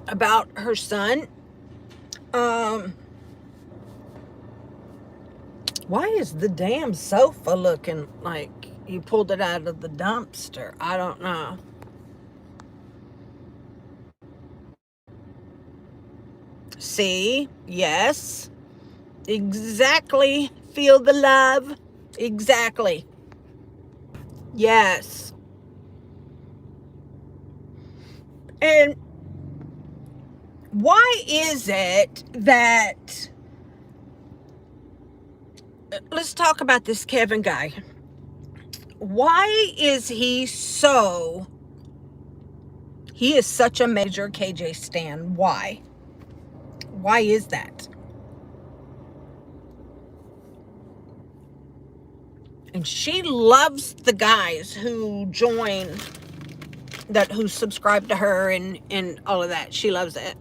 about her son. Why is the damn sofa looking like you pulled it out of the dumpster? I don't know. See? Yes. Exactly. Feel the love. Exactly. Yes. And why is it that, let's talk about this Kevin guy. Why is he is such a major KJ stan? Why? Why is that? And she loves the guys who who subscribe to her and all of that. She loves it.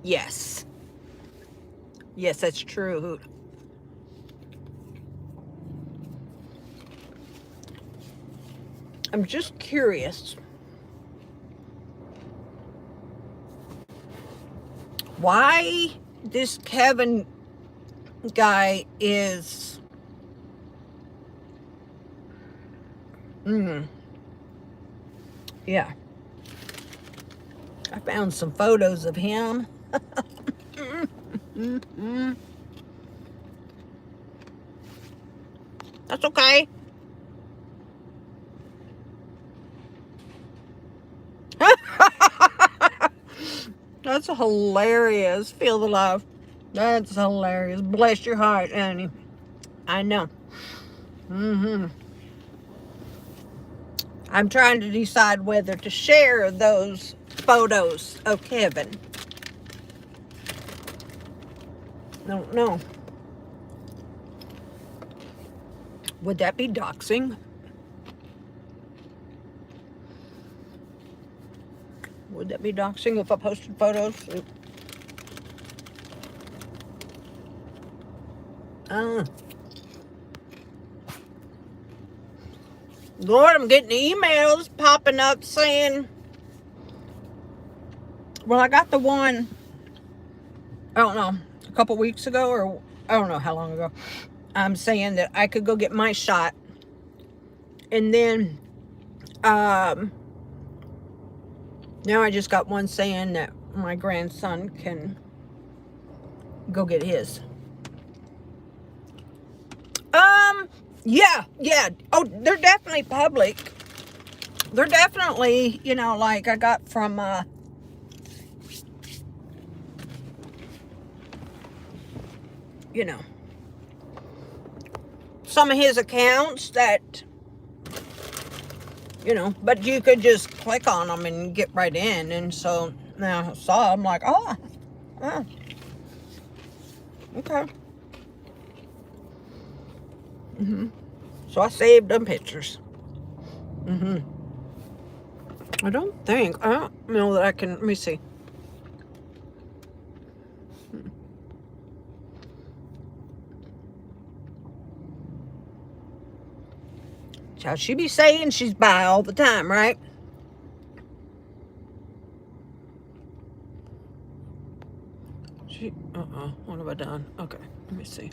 Yes. Yes, that's true. I'm just curious. Why this Kevin guy is... Yeah. I found some photos of him. That's okay. That's hilarious. Feel the love. That's hilarious. Bless your heart, Annie. I know. I'm trying to decide whether to share those photos of Kevin. Don't know. Would that be doxing? Would that be doxing if I posted photos? Lord, I'm getting emails popping up saying, well, I got the one, I don't know, a couple weeks ago, or I don't know how long ago. I'm saying that I could go get my shot. And then, now I just got one saying that my grandson can go get his. Yeah. Oh, they're definitely public. They're definitely, like I got from, some of his accounts that, but you could just click on them and get right in. And so now I saw, I'm like, oh, okay. So I saved them pictures. I don't know that I can, let me see. Child, she be saying she's bi all the time, right? What have I done? Okay, let me see.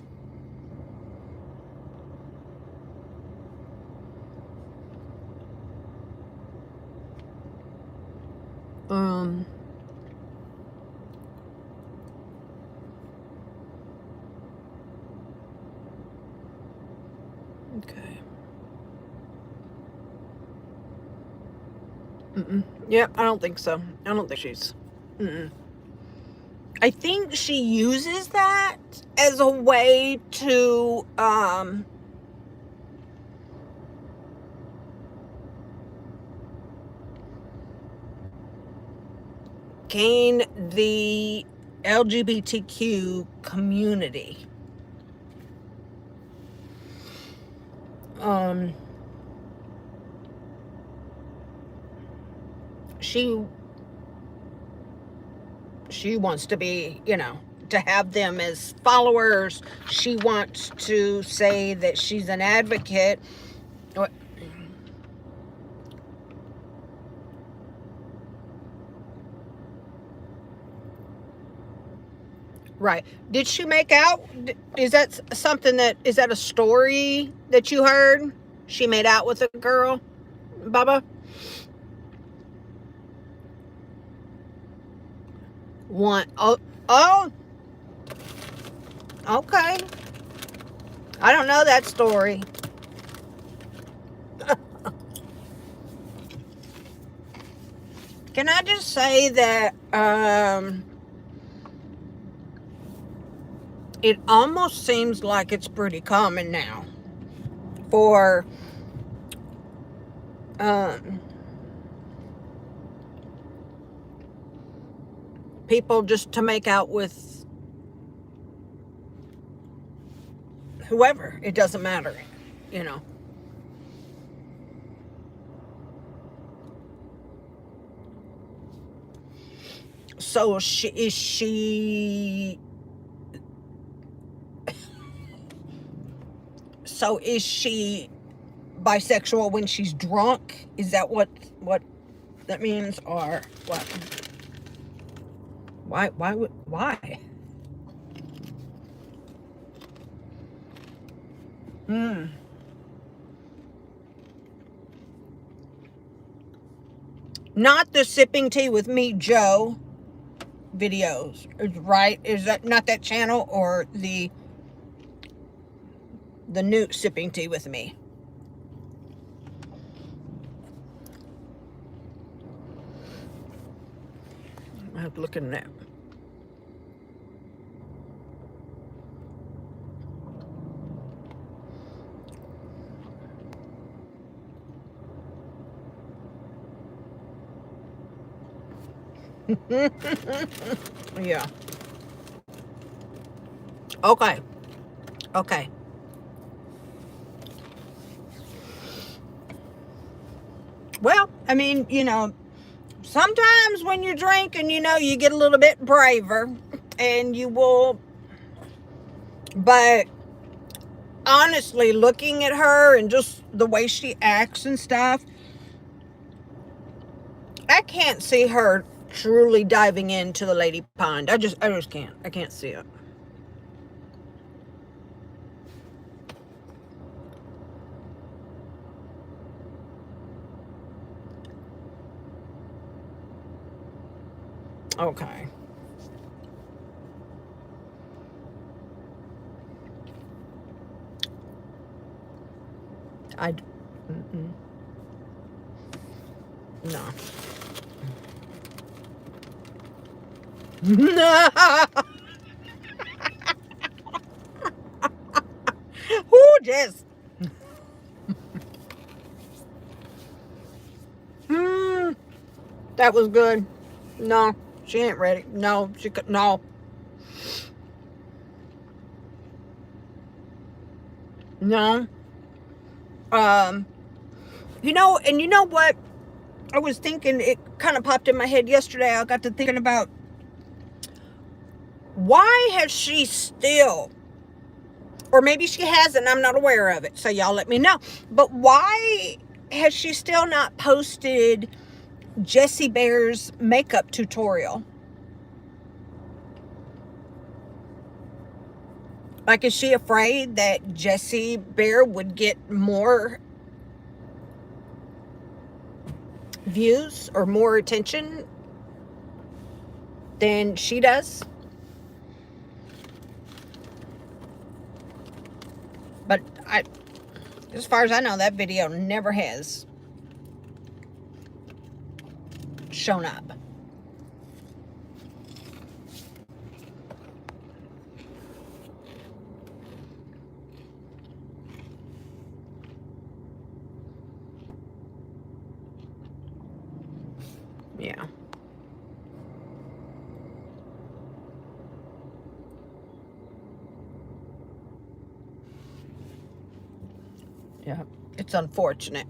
Okay. Yep, I don't think so. I don't think she's... I think she uses that as a way to, gain the LGBTQ community. She wants to be, to have them as followers. She wants to say that she's an advocate. Right. Did she make out? Is that something is that a story that you heard? She made out with a girl, Bubba? Oh, okay. I don't know that story. Can I just say that it almost seems like it's pretty common now for people just to make out with whoever. It doesn't matter, you know. So is she bisexual when she's drunk? Is that what that means, or what? Why? Not the sipping tea with me, Joe videos, right? Is that not that channel, or the new sipping tea with me? I have to look in that. Yeah. Okay. Well, I mean, sometimes when you're drinking, you get a little bit braver, and you will. But honestly, looking at her and just the way she acts and stuff, I can't see her truly diving into the lady pond. I just can't. I can't see it. Okay. No. Ooh, Jess. That was good. No, she ain't ready. No, she could. No. No. And you know what? I was thinking, it kind of popped in my head yesterday. I got to thinking about, why has she still, or maybe she hasn't, I'm not aware of it, so y'all let me know, but why has she still not posted Jessie Bear's makeup tutorial? Like, is she afraid that Jessie Bear would get more views or more attention than she does? But as far as I know, that video never has shown up. Yeah. Yeah. It's unfortunate.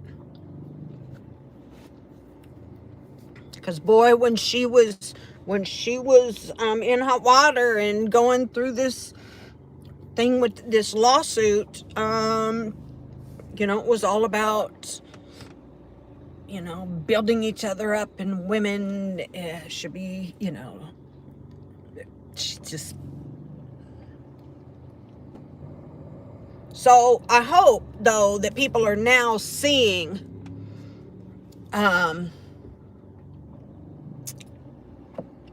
Because boy, when she was in hot water and going through this thing with this lawsuit, it was all about, building each other up, and women should be, she just So I hope, though, that people are now seeing well,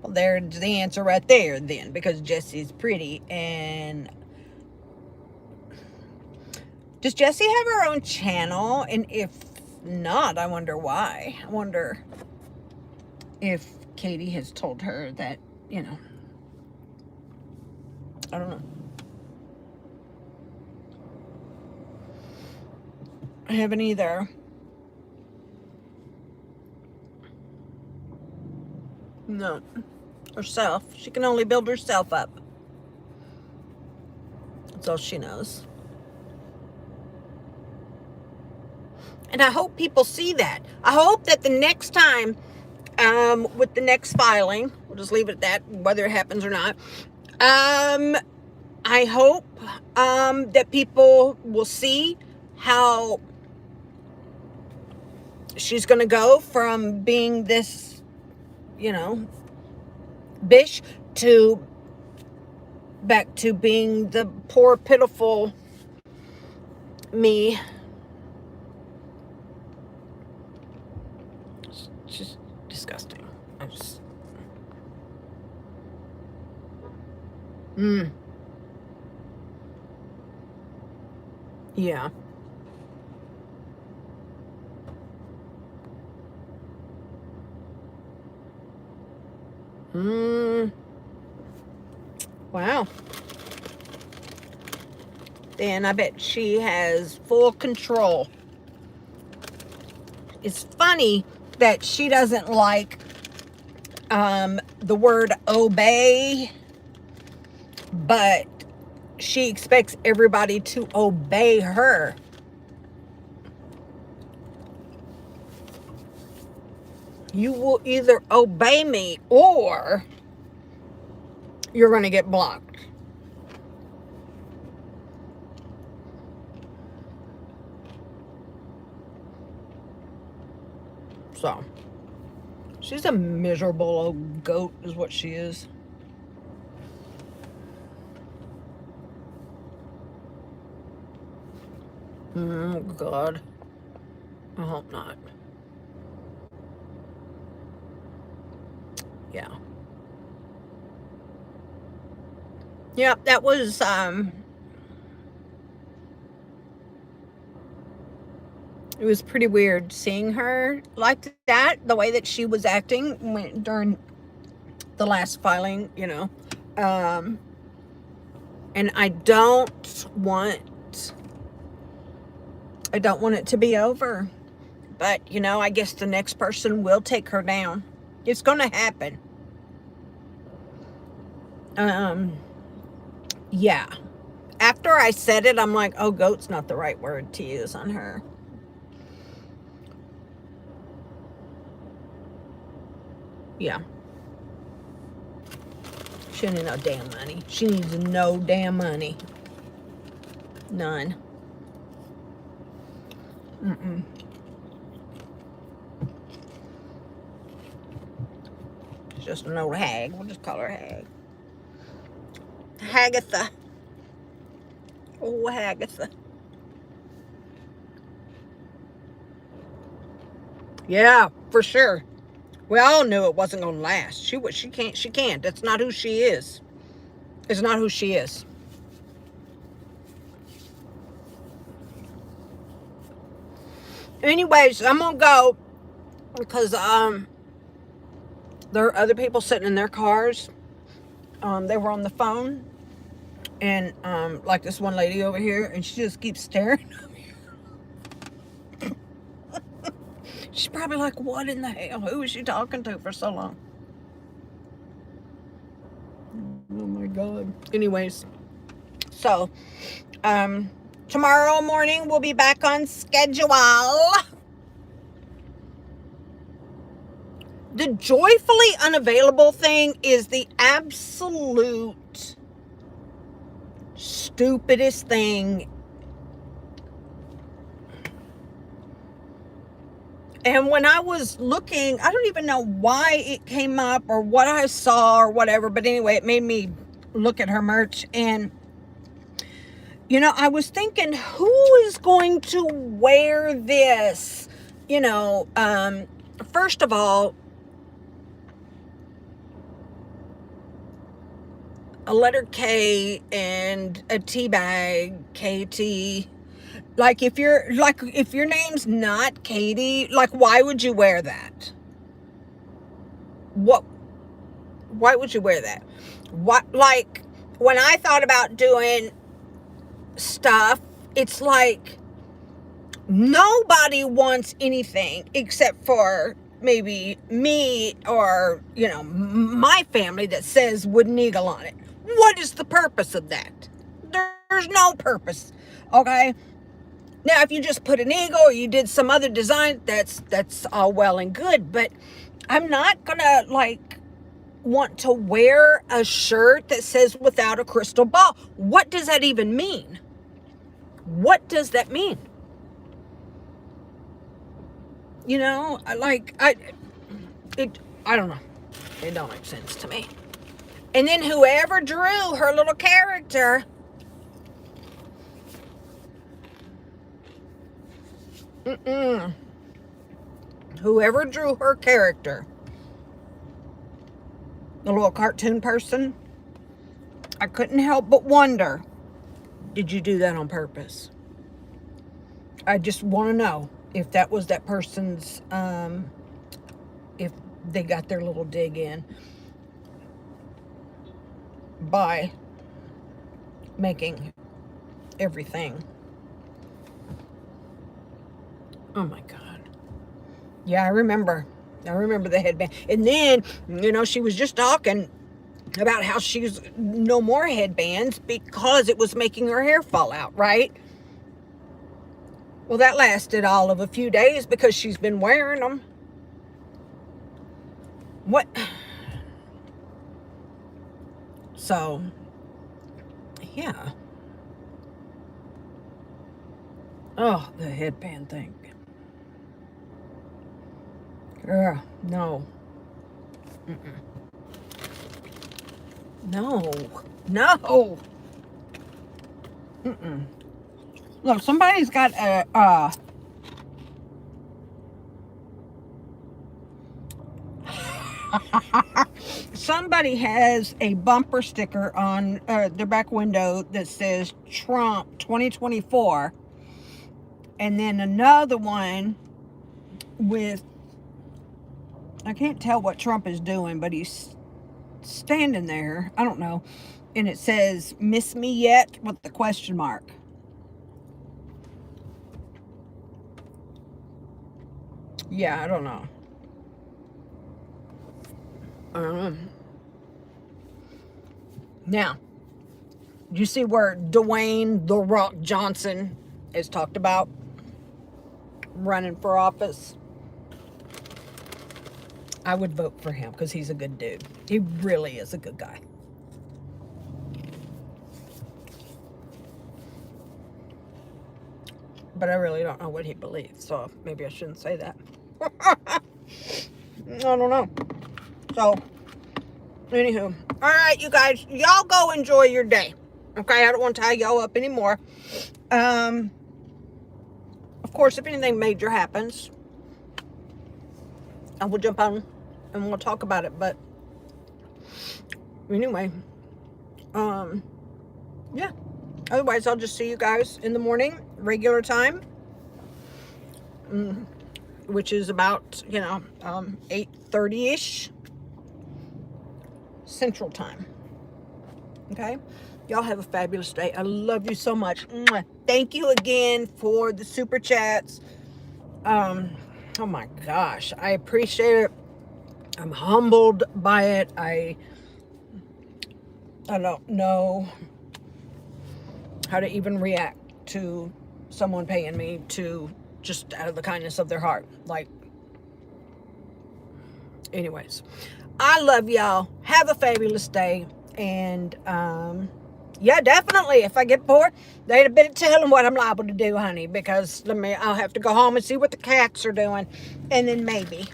there's the answer right there then, because Jesse's pretty. And does Jessie have her own channel? And if not, I wonder why. I wonder if Katie has told her that, you know, I don't know. I haven't either. No. Herself. She can only build herself up. That's all she knows. And I hope people see that. I hope that the next time, with the next filing, we'll just leave it at that, whether it happens or not, I hope that people will see how she's going to go from being this, you know, bish to back to being the poor, pitiful me. It's just disgusting. I just... Yeah. Wow. Then I bet she has full control. It's funny that she doesn't like the word obey, but she expects everybody to obey her. You will either obey me or you're going to get blocked. So, she's a miserable old goat is what she is. Oh, God. I hope not. Yeah. Yeah, that was, it was pretty weird seeing her like that, the way that she was acting during the last filing, you know. And I don't want it to be over. But, you know, I guess the next person will take her down. It's going to happen. Yeah. After I said it, I'm like, oh, goat's not the right word to use on her. Yeah. She needs no damn money. She needs no damn money. None. She's just an old hag. We'll just call her Hag. Hagatha. Oh, Hagatha. Yeah, for sure. We all knew it wasn't going to last. She can't. That's not who she is. It's not who she is. Anyways, I'm going to go because there are other people sitting in their cars. They were on the phone. And like this one lady over here, and she just keeps staring at me. She's probably like, what in the hell? Who is she talking to for so long? Oh my God. Anyways, so tomorrow morning we'll be back on schedule. The joyfully unavailable thing is the absolute stupidest thing. And when I was looking, I don't even know why it came up or what I saw or whatever, but anyway, it made me look at her merch. And You know, I was thinking, who is going to wear this? You know, first of all, a letter K and a T bag, KT. Like if your name's not Katie, like why would you wear that? What? Why would you wear that? What? Like when I thought about doing stuff, it's like nobody wants anything except for maybe me or, you know, my family that says Wooden Eagle on it. What is the purpose of that? There's no purpose. Okay. Now, if you just put an eagle or you did some other design, that's all well and good. But I'm not gonna like want to wear a shirt that says without a crystal ball. What does that even mean? What does that mean? You know, I don't know. It don't make sense to me. And then whoever drew her little character, whoever drew her character, the little cartoon person, I couldn't help but wonder, did you do that on purpose? I just want to know if that was that person's, if they got their little dig in by making everything. Oh my God. Yeah, I remember the headband. And then, you know, she was just talking about how she's no more headbands because it was making her hair fall out, right? Well, that lasted all of a few days because she's been wearing them. What? So, yeah. Oh, the headband thing. Girl, no. No. No. Look, somebody's got a somebody has a bumper sticker on their back window that says Trump 2024, and then another one with, I can't tell what Trump is doing, but he's standing there, I don't know, and it says miss me yet with the question mark. Yeah, I don't know. Now, you see where Dwayne "The Rock" Johnson is talked about running for office? I would vote for him because he's a good dude. He really is a good guy. But I really don't know what he believes, so maybe I shouldn't say that. I don't know. So, anywho. All right, you guys. Y'all go enjoy your day. Okay? I don't want to tie y'all up anymore. Of course, if anything major happens, I will jump on and we'll talk about it. But, anyway. Yeah. Otherwise, I'll just see you guys in the morning, regular time. Which is about, 8:30-ish Central Time. Okay? Y'all have a fabulous day. I love you so much. Thank you again for the super chats. Oh my gosh. I appreciate it. I'm humbled by it. I don't know how to even react to someone paying me to just out of the kindness of their heart. Like, anyways, I love y'all. Have a fabulous day. And, yeah, definitely. If I get bored, they'd better tell them what I'm liable to do, honey, because I'll have to go home and see what the cats are doing. And then maybe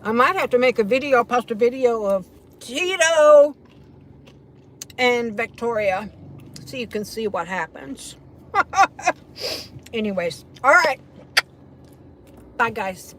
I might have to make a video, post a video of Tito and Victoria so you can see what happens. Anyways, all right. Bye, guys.